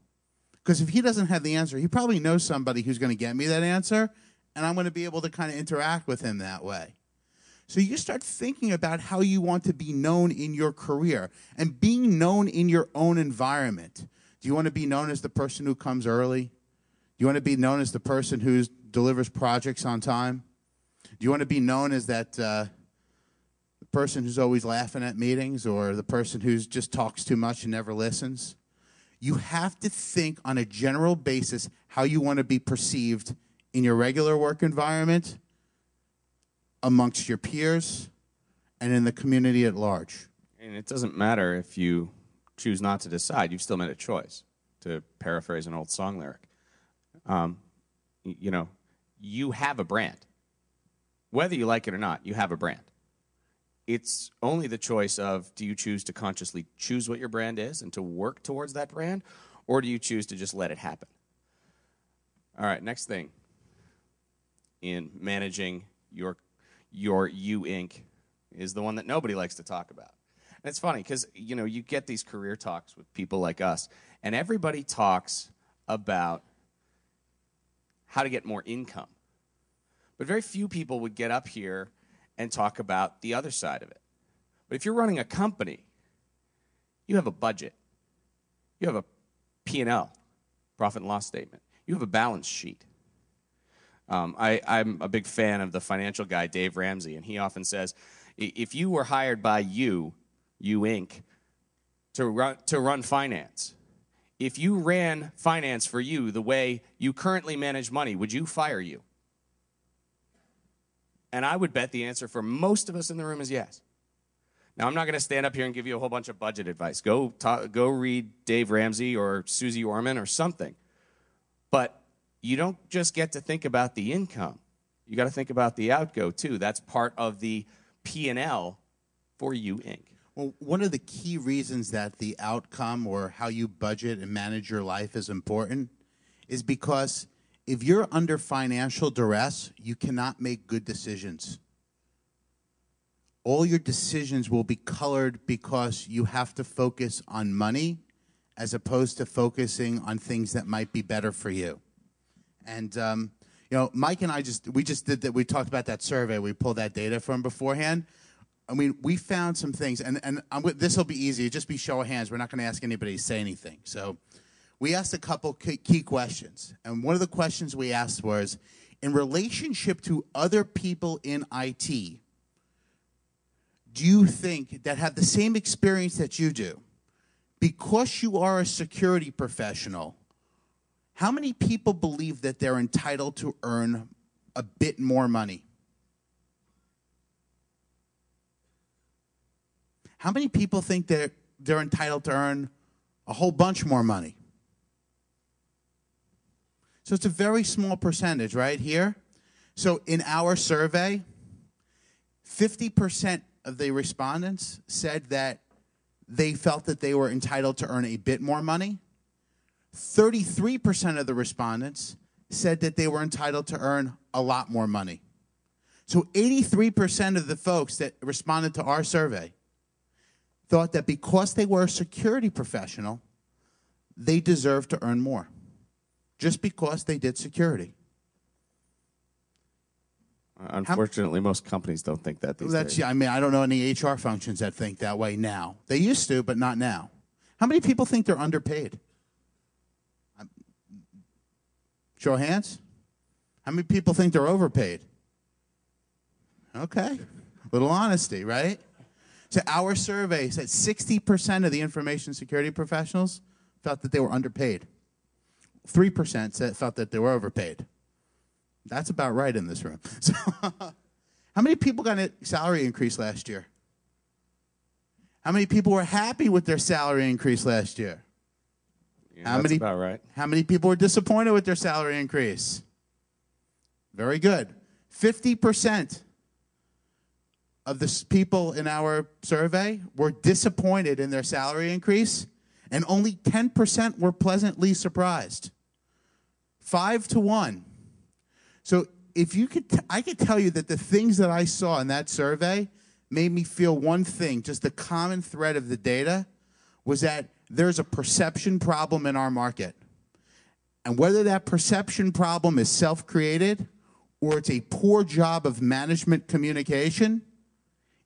Because if he doesn't have the answer, he probably knows somebody who's going to get me that answer, and I'm going to be able to kind of interact with him that way. So you start thinking about how you want to be known in your career and being known in your own environment. Do you want to be known as the person who comes early? Do you want to be known as the person who delivers projects on time? Do you want to be known as that the person who's always laughing at meetings, or the person who just talks too much and never listens? You have to think on a general basis how you want to be perceived in your regular work environment, amongst your peers, and in the community at large. And it doesn't matter if you choose not to decide. You've still made a choice, to paraphrase an old song lyric. You know, you have a brand. Whether you like it or not, you have a brand. It's only the choice of, do you choose to consciously choose what your brand is and to work towards that brand, or do you choose to just let it happen? All right, next thing in managing your you Inc. is the one that nobody likes to talk about. And it's funny because, you know, you get these career talks with people like us, and everybody talks about how to get more income. But very few people would get up here and talk about the other side of it. But if you're running a company, you have a budget. You have a P&L, profit and loss statement. You have a balance sheet. I'm a big fan of the financial guy, Dave Ramsey, and he often says, if you were hired by you Inc., to run finance, if you ran finance for you the way you currently manage money, would you fire you? And I would bet the answer for most of us in the room is yes. Now, I'm not going to stand up here and give you a whole bunch of budget advice. Go read Dave Ramsey or Susie Orman or something. But you don't just get to think about the income. You got to think about the outgo, too. That's part of the P&L for you, Inc. Well, one of the key reasons that the outcome or how you budget and manage your life is important is because if you're under financial duress, you cannot make good decisions. All your decisions will be colored because you have to focus on money as opposed to focusing on things that might be better for you. And, you know, Mike and I we talked about that survey. We pulled that data from beforehand. I mean, we found some things, and this will be easy. It'll just be show of hands. We're not going to ask anybody to say anything. So we asked a couple key questions. And one of the questions we asked was, in relationship to other people in IT, do you think that have the same experience that you do, because you are a security professional, how many people believe that they're entitled to earn a bit more money? How many people think that they're entitled to earn a whole bunch more money? So it's a very small percentage right here. So in our survey, 50% of the respondents said that they felt that they were entitled to earn a bit more money. 33% of the respondents said that they were entitled to earn a lot more money. So 83% of the folks that responded to our survey thought that because they were a security professional, they deserved to earn more, just because they did security. Unfortunately, most companies don't think that these days. I mean, I don't know any HR functions that think that way now. They used to, but not now. How many people think they're underpaid? Show of hands. How many people think they're overpaid? Okay. A little honesty, right? So our survey said 60% of the information security professionals felt that they were underpaid. 3% felt that they were overpaid. That's about right in this room. So, how many people got a salary increase last year? How many people were happy with their salary increase last year? Yeah, that's about right. How many people were disappointed with their salary increase? Very good. 50% of the people in our survey were disappointed in their salary increase, and only 10% were pleasantly surprised. 5-1. So if you could, I could tell you that the things that I saw in that survey made me feel one thing, just the common thread of the data was that there's a perception problem in our market. And whether that perception problem is self-created or it's a poor job of management communication,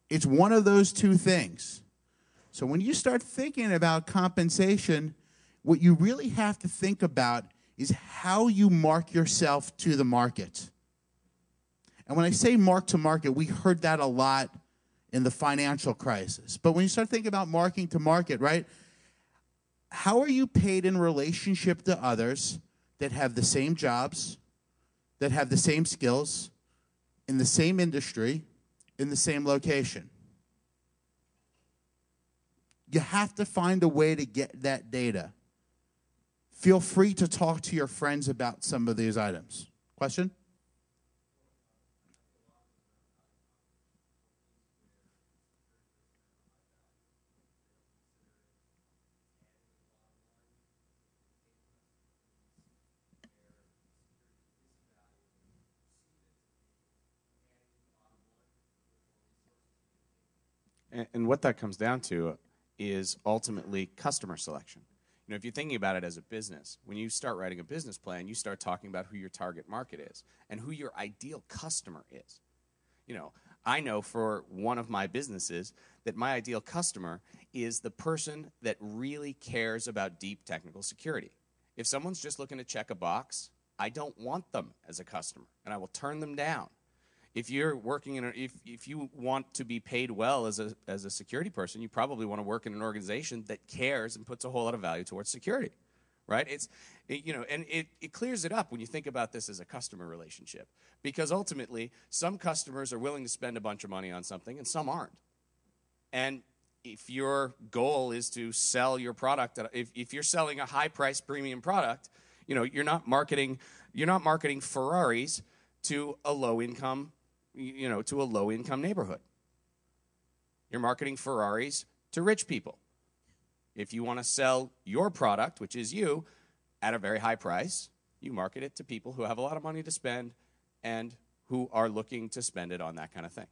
it's one of those two things. So when you start thinking about compensation, what you really have to think about is how you mark yourself to the market. And when I say mark to market, we heard that a lot in the financial crisis. But when you start thinking about marking to market, right, how are you paid in relationship to others that have the same jobs, that have the same skills, in the same industry, in the same location? You have to find a way to get that data. Feel free to talk to your friends about some of these items. Question? And what that comes down to is ultimately customer selection. You know, if you're thinking about it as a business, when you start writing a business plan, you start talking about who your target market is and who your ideal customer is. You know, I know for one of my businesses that my ideal customer is the person that really cares about deep technical security. If someone's just looking to check a box, I don't want them as a customer, and I will turn them down. If you're working in if you want to be paid well as a security person, you probably want to work in an organization that cares and puts a whole lot of value towards security, right? It clears it up when you think about this as a customer relationship, because ultimately some customers are willing to spend a bunch of money on something and some aren't. And if your goal is to sell your product, if you're selling a high-priced premium product, you know, you're not marketing Ferraris to a low-income neighborhood. You're marketing Ferraris to rich people. If you want to sell your product, which is you, at a very high price, you market it to people who have a lot of money to spend and who are looking to spend it on that kind of thing.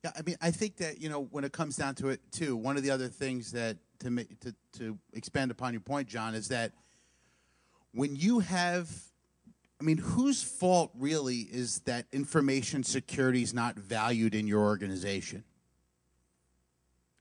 Yeah, I mean, I think that, you know, when it comes down to it, too, one of the other things that, to expand upon your point, John, is that when you have, I mean, whose fault really is that information security is not valued in your organization?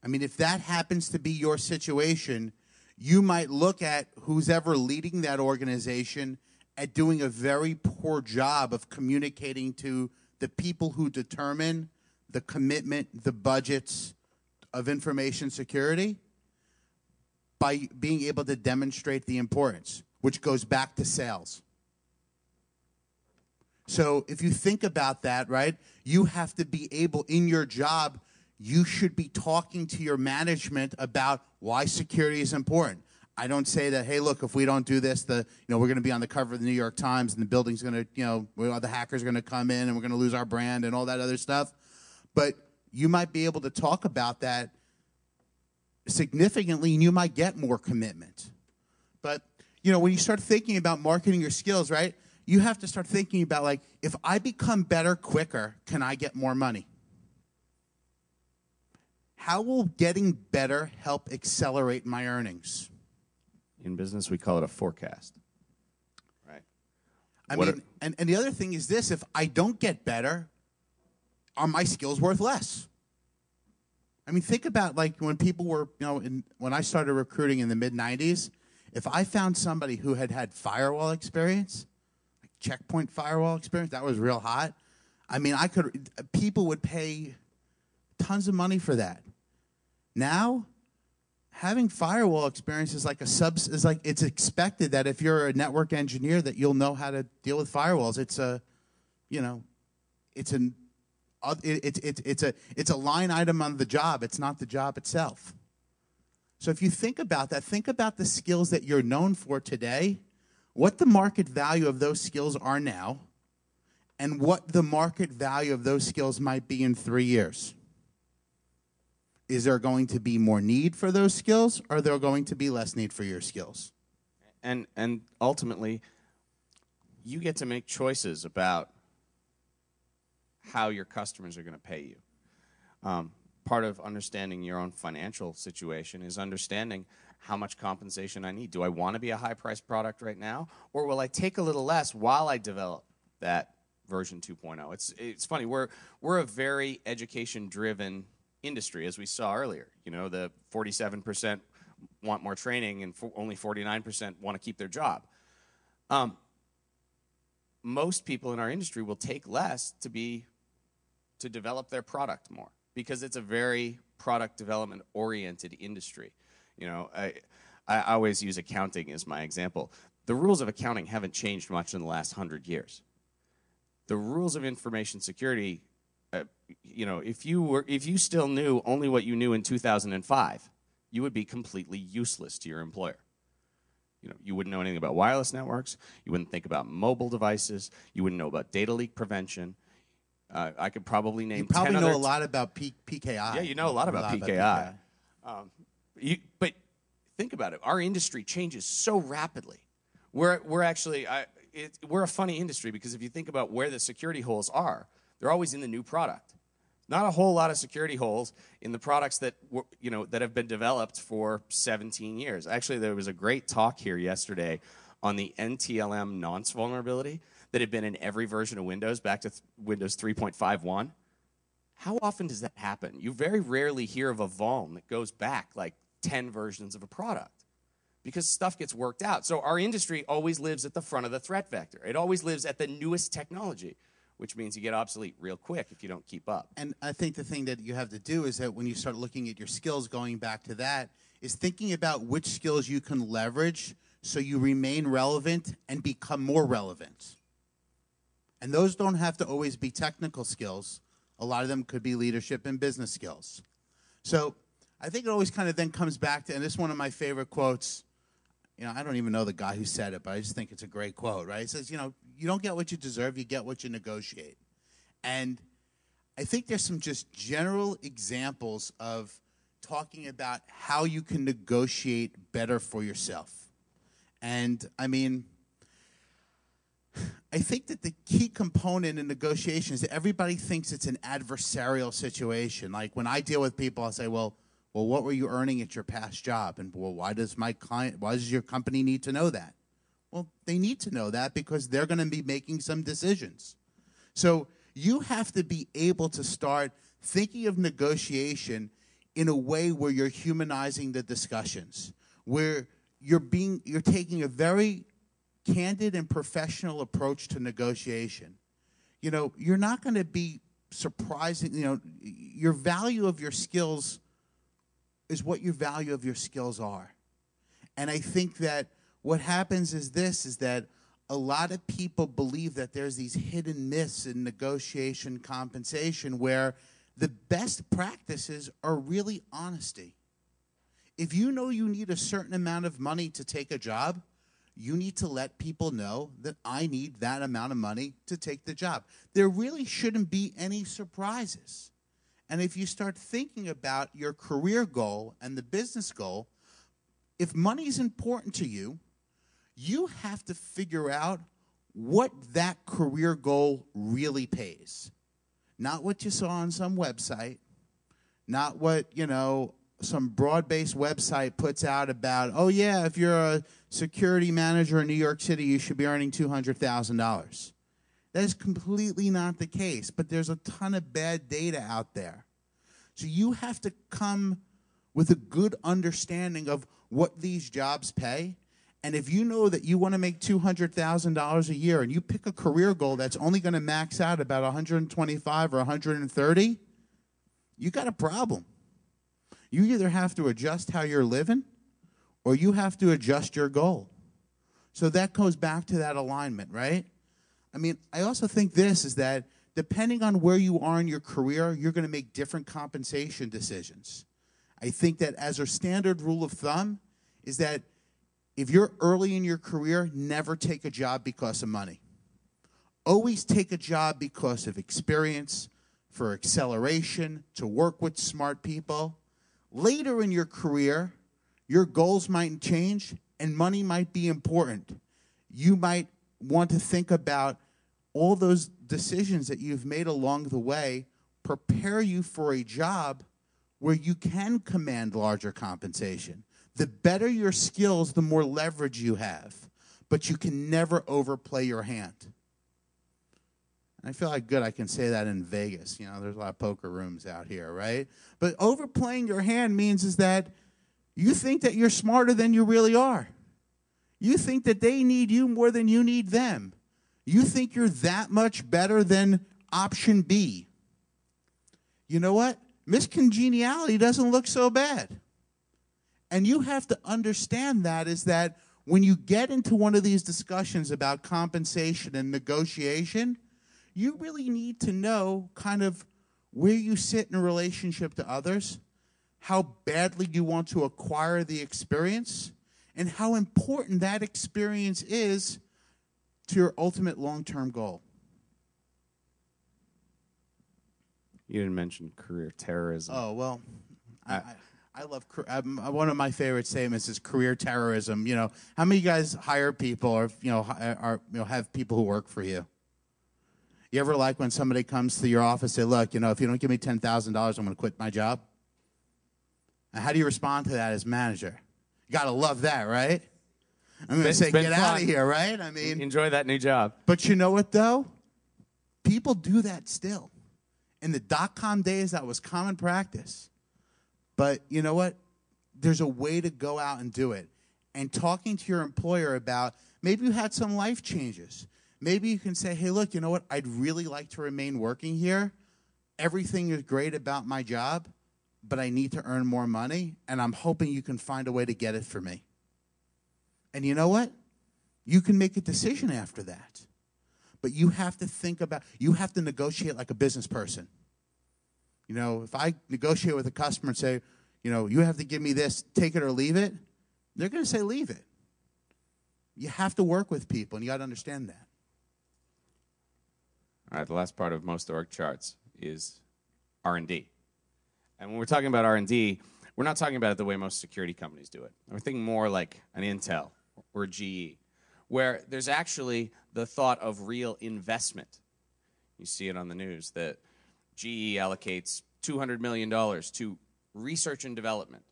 I mean, if that happens to be your situation, you might look at who's ever leading that organization at doing a very poor job of communicating to the people who determine the commitment, the budgets of information security by being able to demonstrate the importance, which goes back to sales. So if you think about that, right, you have to be able, in your job, you should be talking to your management about why security is important. I don't say that, hey, look, if we don't do this, we're going to be on the cover of the New York Times and the building's going to, the hackers are going to come in and we're going to lose our brand and all that other stuff. But you might be able to talk about that significantly and you might get more commitment. But, when you start thinking about marketing your skills, right, you have to start thinking about, like, if I become better quicker, can I get more money? How will getting better help accelerate my earnings? In business, we call it a forecast. Right. And the other thing is this: if I don't get better, are my skills worth less? I mean, think about, like, when people were, when I started recruiting in the mid-'90s, if I found somebody who had firewall experience, like checkpoint firewall experience, that was real hot. I mean, people would pay tons of money for that. Now, having firewall experience is like it's expected that if you're a network engineer that you'll know how to deal with firewalls. It's a line item on the job. It's not the job itself. So if you think about that, think about the skills that you're known for today, what the market value of those skills are now, and what the market value of those skills might be in 3 years. Is there going to be more need for those skills, or are there going to be less need for your skills? And ultimately, you get to make choices about how your customers are going to pay you. part of understanding your own financial situation is understanding how much compensation I need. Do I want to be a high-priced product right now, or will I take a little less while I develop that version 2.0? It's funny. We're a very education-driven industry, as we saw earlier. You know, the 47% want more training, and only 49% want to keep their job. Most people in our industry will take less to develop their product more, because it's a very product development oriented industry. You know, I always use accounting as my example. The rules of accounting haven't changed much in the last 100 years. The rules of information security, you know, if you still knew only what you knew in 2005, you would be completely useless to your employer. You know, you wouldn't know anything about wireless networks. You wouldn't think about mobile devices. You wouldn't know about data leak prevention. I could probably name. You probably 10 know other a lot about PKI. Yeah, you know a lot about PKI. But think about it. Our industry changes so rapidly. We're actually we're a funny industry, because if you think about where the security holes are, they're always in the new product. Not a whole lot of security holes in the products that that have been developed for 17 years. Actually, there was a great talk here yesterday on the NTLM nonce vulnerability that had been in every version of Windows back to Windows 3.51. How often does that happen? You very rarely hear of a vuln that goes back like 10 versions of a product, because stuff gets worked out. So our industry always lives at the front of the threat vector. It always lives at the newest technology, which means you get obsolete real quick if you don't keep up. And I think the thing that you have to do is that when you start looking at your skills, going back to that, is thinking about which skills you can leverage so you remain relevant and become more relevant. And those don't have to always be technical skills. A lot of them could be leadership and business skills. So I think it always kind of then comes back to, and this is one of my favorite quotes. You know, I don't even know the guy who said it, but I just think it's a great quote, right? It says, you know, you don't get what you deserve, you get what you negotiate. And I think there's some just general examples of talking about how you can negotiate better for yourself. And, I mean, I think that the key component in negotiation is that everybody thinks it's an adversarial situation. Like when I deal with people, I'll say, well, what were you earning at your past job? And, well, why does your company need to know that? Well, they need to know that because they're going to be making some decisions. So you have to be able to start thinking of negotiation in a way where you're humanizing the discussions, where you're taking a very candid and professional approach to negotiation. You know, you're not going to be surprising. You know, your value of your skills is what your value of your skills are. And I think that what happens is that a lot of people believe that there's these hidden myths in negotiation compensation where the best practices are really honesty. If you know you need a certain amount of money to take a job, you need to let people know that I need that amount of money to take the job. There really shouldn't be any surprises. And if you start thinking about your career goal and the business goal, if money is important to you, you have to figure out what that career goal really pays. Not what you saw on some website, not what, some broad-based website puts out about, oh, yeah, if you're a security manager in New York City, you should be earning $200,000. That is completely not the case, but there's a ton of bad data out there. So you have to come with a good understanding of what these jobs pay. And if you know that you want to make $200,000 a year and you pick a career goal that's only going to max out about 125 or 130, you got a problem. You either have to adjust how you're living or you have to adjust your goal. So that goes back to that alignment, right? I mean, I also think this is that depending on where you are in your career, you're going to make different compensation decisions. I think that as a standard rule of thumb is that if you're early in your career, never take a job because of money. Always take a job because of experience, for acceleration, to work with smart people. Later in your career, your goals might change and money might be important. You might want to think about all those decisions that you've made along the way, prepare you for a job where you can command larger compensation. The better your skills, the more leverage you have. But you can never overplay your hand. And I feel like I can say that in Vegas. There's a lot of poker rooms out here, right? But overplaying your hand means is that you think that you're smarter than you really are. You think that they need you more than you need them. You think you're that much better than option B. You know what? Miscongeniality doesn't look so bad. And you have to understand that is that when you get into one of these discussions about compensation and negotiation, you really need to know kind of where you sit in relationship to others, how badly you want to acquire the experience, and how important that experience is to your ultimate long-term goal. You didn't mention career terrorism. Oh, well, I love, one of my favorite statements is career terrorism. How many of you guys hire people or, have people who work for you? You ever like when somebody comes to your office, say, look, if you don't give me $10,000, I'm going to quit my job? And how do you respond to that as manager? You got to love that, right? I'm going to say, get out of here, right? I mean, enjoy that new job. But you know what, though? People do that still. In the dot-com days, that was common practice. But you know what? There's a way to go out and do it. And talking to your employer about, maybe you had some life changes. Maybe you can say, hey, look, you know what? I'd really like to remain working here. Everything is great about my job, but I need to earn more money, and I'm hoping you can find a way to get it for me. And you know what? You can make a decision after that. But you have to negotiate like a business person. If I negotiate with a customer and say, you have to give me this, take it or leave it, they're going to say leave it. You have to work with people, and you got to understand that. All right, the last part of most org charts is R&D. And when we're talking about R&D, we're not talking about it the way most security companies do it. We're thinking more like an Intel or a GE, where there's actually the thought of real investment. You see it on the news that GE allocates $200 million to research and development,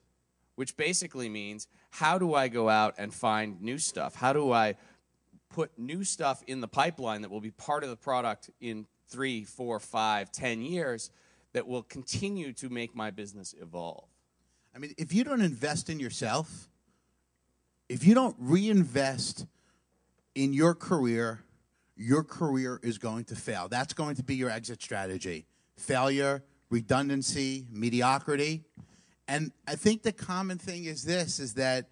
which basically means, how do I go out and find new stuff? How do I put new stuff in the pipeline that will be part of the product in 3, 4, 5, 10 years that will continue to make my business evolve? I mean, if you don't invest in yourself, if you don't reinvest in your career is going to fail. That's going to be your exit strategy. Failure, redundancy, mediocrity. And I think the common thing is this, is that,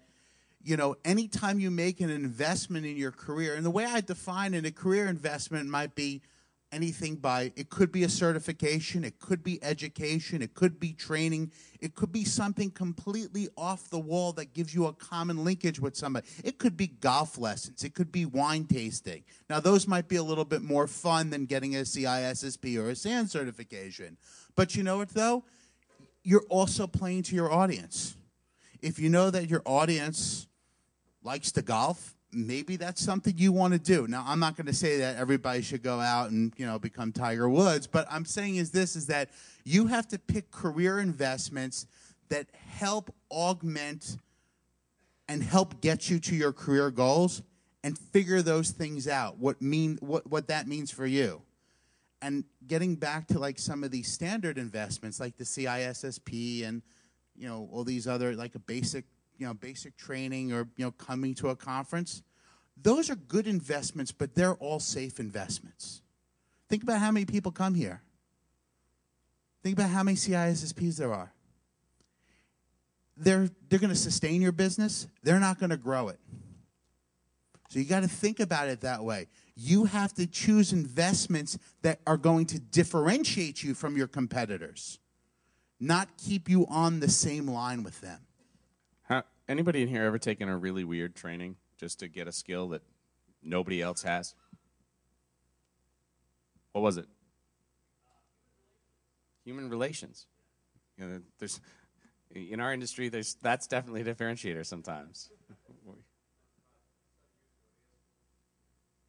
anytime you make an investment in your career, and the way I define it, a career investment might be anything it could be a certification, it could be education, it could be training, it could be something completely off the wall that gives you a common linkage with somebody. It could be golf lessons, it could be wine tasting. Now, those might be a little bit more fun than getting a CISSP or a SAN certification. But you know what, though? You're also playing to your audience. If you know that your audience likes to golf, maybe that's something you want to do. Now, I'm not going to say that everybody should go out and, become Tiger Woods, but I'm saying is that you have to pick career investments that help augment and help get you to your career goals and figure those things out, what that means for you. And getting back to like some of these standard investments like the CISSP and all these other like a basic training or coming to a conference, those are good investments, but they're all safe investments. Think about how many people come here. Think about how many CISSPs there are. They're going to sustain your business. They're not going to grow it. So you got to think about it that way. You have to choose investments that are going to differentiate you from your competitors, not keep you on the same line with them. Anybody in here ever taken a really weird training just to get a skill that nobody else has? What was it? Human relations. There's in our industry, that's definitely a differentiator sometimes.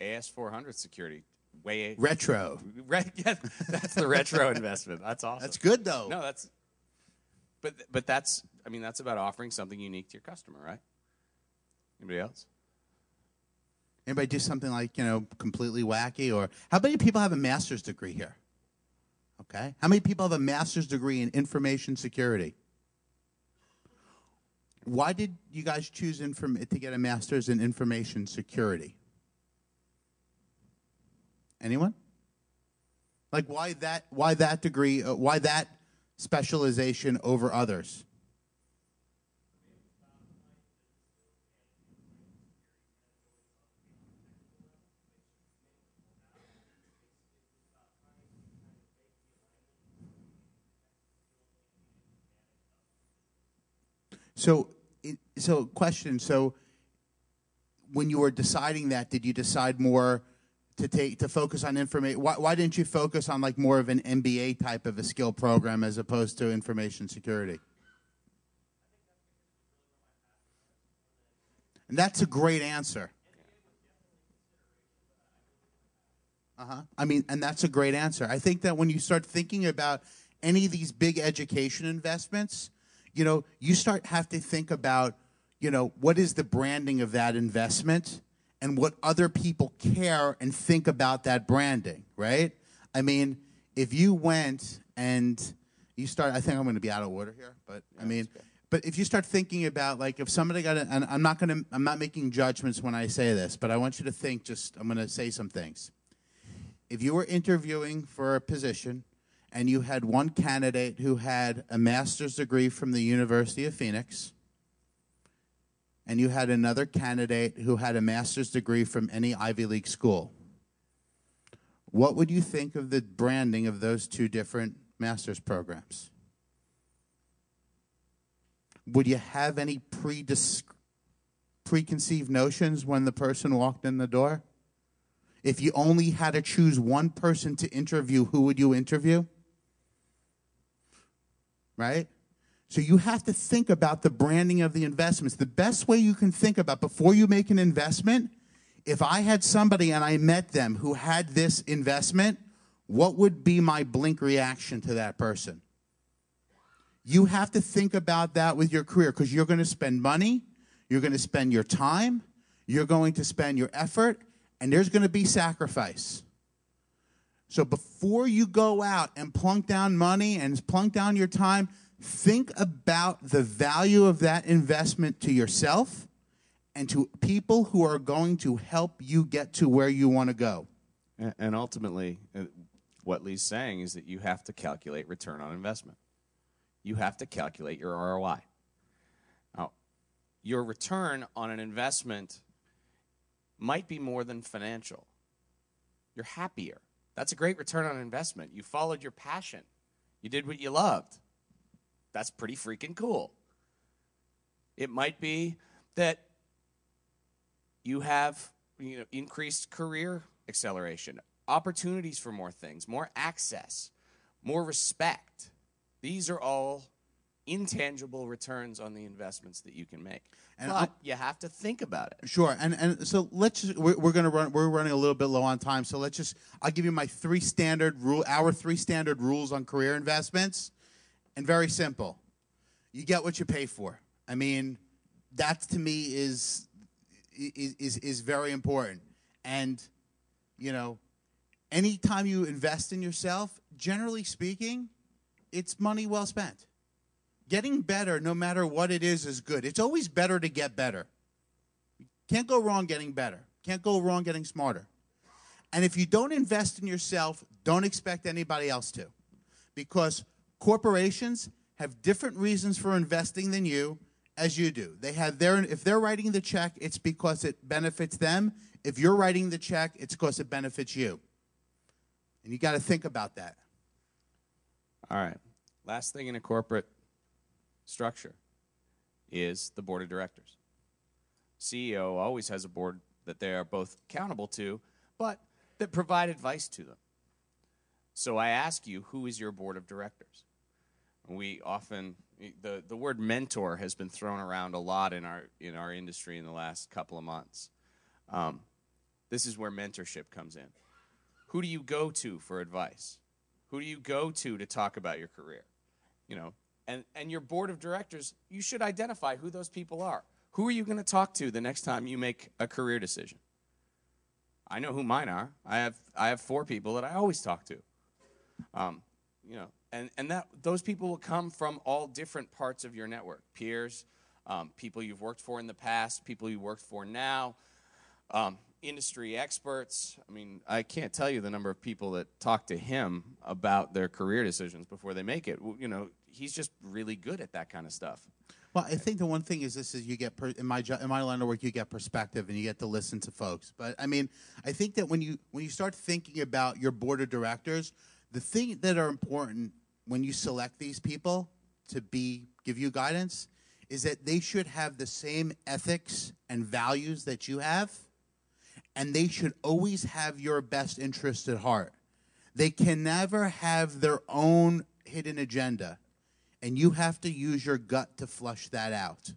AS400 security. Way retro. Yeah, that's the retro investment. That's awesome. That's good, though. No, But that's about offering something unique to your customer, right? Anybody else? Anybody do something like, completely wacky? Or how many people have a master's degree here? Okay. How many people have a master's degree in information security? Why did you guys choose to get a master's in information security? Anyone? Like, why that degree? Why that specialization over others? Question. So, when you were deciding that, did you decide more to focus on information? Why didn't you focus on like more of an MBA type of a skill program as opposed to information security? And that's a great answer. And that's a great answer. I think that when you start thinking about any of these big education investments, you have to think about, what is the branding of that investment and what other people care and think about that branding, right? I mean, if you went and you start, I think I'm going to be out of order here, but yeah, but if you start thinking about, like, if somebody and I'm not making judgments when I say this, but I want you to think, I'm going to say some things. If you were interviewing for a position and you had one candidate who had a master's degree from the University of Phoenix, and you had another candidate who had a master's degree from any Ivy League school, what would you think of the branding of those two different master's programs? Would you have any preconceived notions when the person walked in the door? If you only had to choose one person to interview, who would you interview? Right? So you have to think about the branding of the investments. The best way you can think about before you make an investment, if I had somebody and I met them who had this investment, what would be my blink reaction to that person? You have to think about that with your career, because you're going to spend money, you're going to spend your time, you're going to spend your effort, and there's going to be sacrifice. So before you go out and plunk down money and plunk down your time, think about the value of that investment to yourself and to people who are going to help you get to where you want to go. And ultimately, what Lee's saying is that you have to calculate return on investment. You have to calculate your ROI. Now, your return on an investment might be more than financial. You're happier. That's a great return on investment. You followed your passion. You did what you loved. That's pretty freaking cool. It might be that you have increased career acceleration, opportunities for more things, more access, more respect. These are all intangible returns on the investments that you can make. But you have to think about it. Sure. And so we're running a little bit low on time, so I'll give you my our 3 standard rules on career investments. And very simple. You get what you pay for. I mean, that to me is very important. And, anytime you invest in yourself, generally speaking, it's money well spent. Getting better, no matter what it is good. It's always better to get better. Can't go wrong getting better. Can't go wrong getting smarter. And if you don't invest in yourself, don't expect anybody else to. Because corporations have different reasons for investing than you as you do. If they're writing the check, it's because it benefits them. If you're writing the check, it's because it benefits you. And you got to think about that. All right. Last thing in a corporate structure is the board of directors. CEO always has a board that they are both accountable to, but that provide advice to them. So I ask you, who is your board of directors? We often, the word mentor has been thrown around a lot in our industry in the last couple of months. This is where mentorship comes in. Who do you go to for advice? Who do you go to talk about your career? And your board of directors, you should identify who those people are. Who are you going to talk to the next time you make a career decision? I know who mine are. I have 4 people that I always talk to. And those people will come from all different parts of your network. Peers, people you've worked for in the past, people you work for now, industry experts. I mean, I can't tell you the number of people that talk to him about their career decisions before they make it. You know, he's just really good at that kind of stuff. Well, I think the one thing is you get in my line of work, you get perspective and you get to listen to folks. But I mean, I think that when you start thinking about your board of directors, the thing that are important when you select these people to give you guidance is that they should have the same ethics and values that you have, and they should always have your best interest at heart. They can never have their own hidden agenda. And you have to use your gut to flush that out.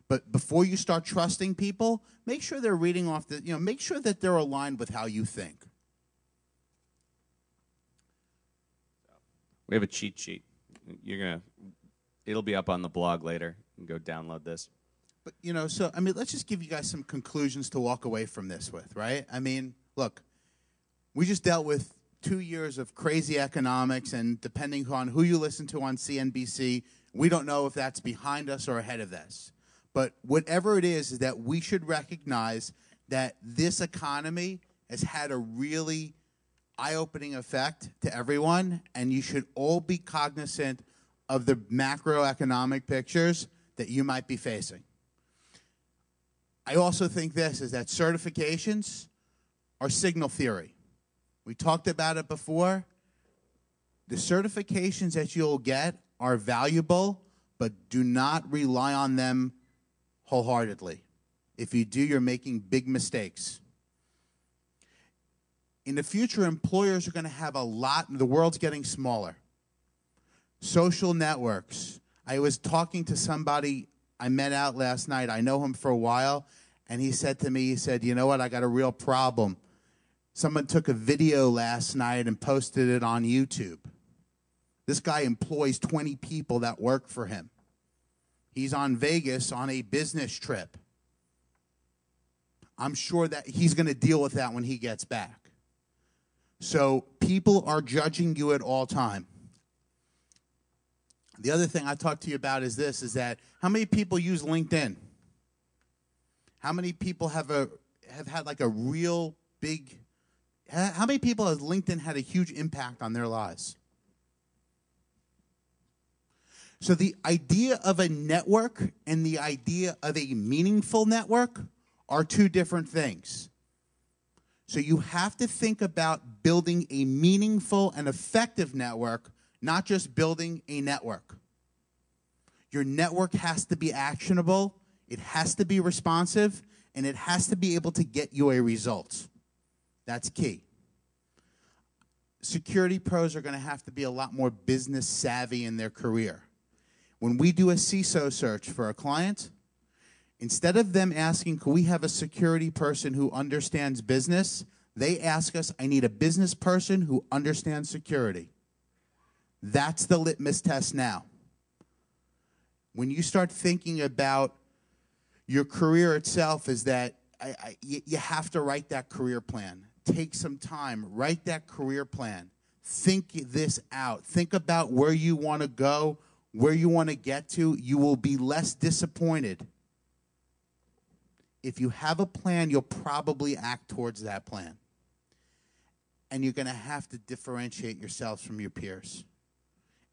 But before you start trusting people, make sure they're reading off make sure that they're aligned with how you think. We have a cheat sheet. It'll be up on the blog later. You can go download this. But, so, I mean, let's just give you guys some conclusions to walk away from this with, right? I mean, look, we just dealt with 2 years of crazy economics, and depending on who you listen to on CNBC, we don't know if that's behind us or ahead of this. But whatever it is that we should recognize that this economy has had a really eye-opening effect to everyone, and you should all be cognizant of the macroeconomic pictures that you might be facing. I also think this is that certifications are signal theory. We talked about it before. The certifications that you'll get are valuable, but do not rely on them wholeheartedly. If you do, you're making big mistakes. In the future, employers are going to have a lot. The world's getting smaller. Social networks. I was talking to somebody I met out last night. I know him for a while, and he said to me, you know what, I got a real problem. Someone took a video last night and posted it on YouTube. This guy employs 20 people that work for him. He's on Vegas on a business trip. I'm sure that he's going to deal with that when he gets back. So people are judging you at all time. The other thing I talked to you about is that how many people use LinkedIn? How many people have had like a real big... How many people has LinkedIn had a huge impact on their lives? So the idea of a network and the idea of a meaningful network are 2 different things. So you have to think about building a meaningful and effective network, not just building a network. Your network has to be actionable, it has to be responsive, and it has to be able to get you a result. That's key. Security pros are going to have to be a lot more business savvy in their career. When we do a CISO search for a client, instead of them asking, can we have a security person who understands business, they ask us, I need a business person who understands security. That's the litmus test now. When you start thinking about your career itself, is that you have to write that career plan. Take some time, write that career plan. Think this out. Think about where you want to go, where you want to get to. You will be less disappointed. If you have a plan, you'll probably act towards that plan. And you're going to have to differentiate yourselves from your peers.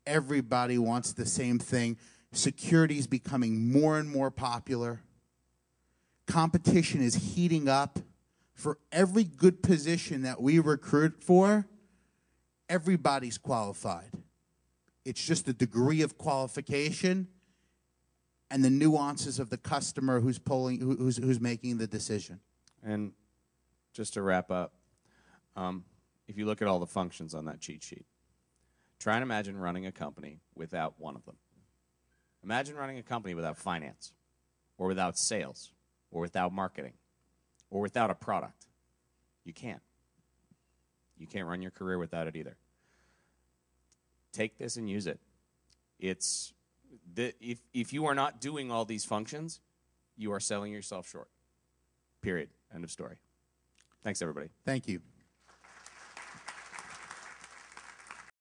Everybody wants the same thing. Security is becoming more and more popular. Competition is heating up. For every good position that we recruit for, everybody's qualified. It's just the degree of qualification and the nuances of the customer who's making the decision. And just to wrap up, if you look at all the functions on that cheat sheet, try and imagine running a company without one of them. Imagine running a company without finance, or without sales, or without marketing, or without a product. You can't. You can't run your career without it either. Take this and use it. It's if you are not doing all these functions, you are selling yourself short. Period. End of story. Thanks, everybody. Thank you.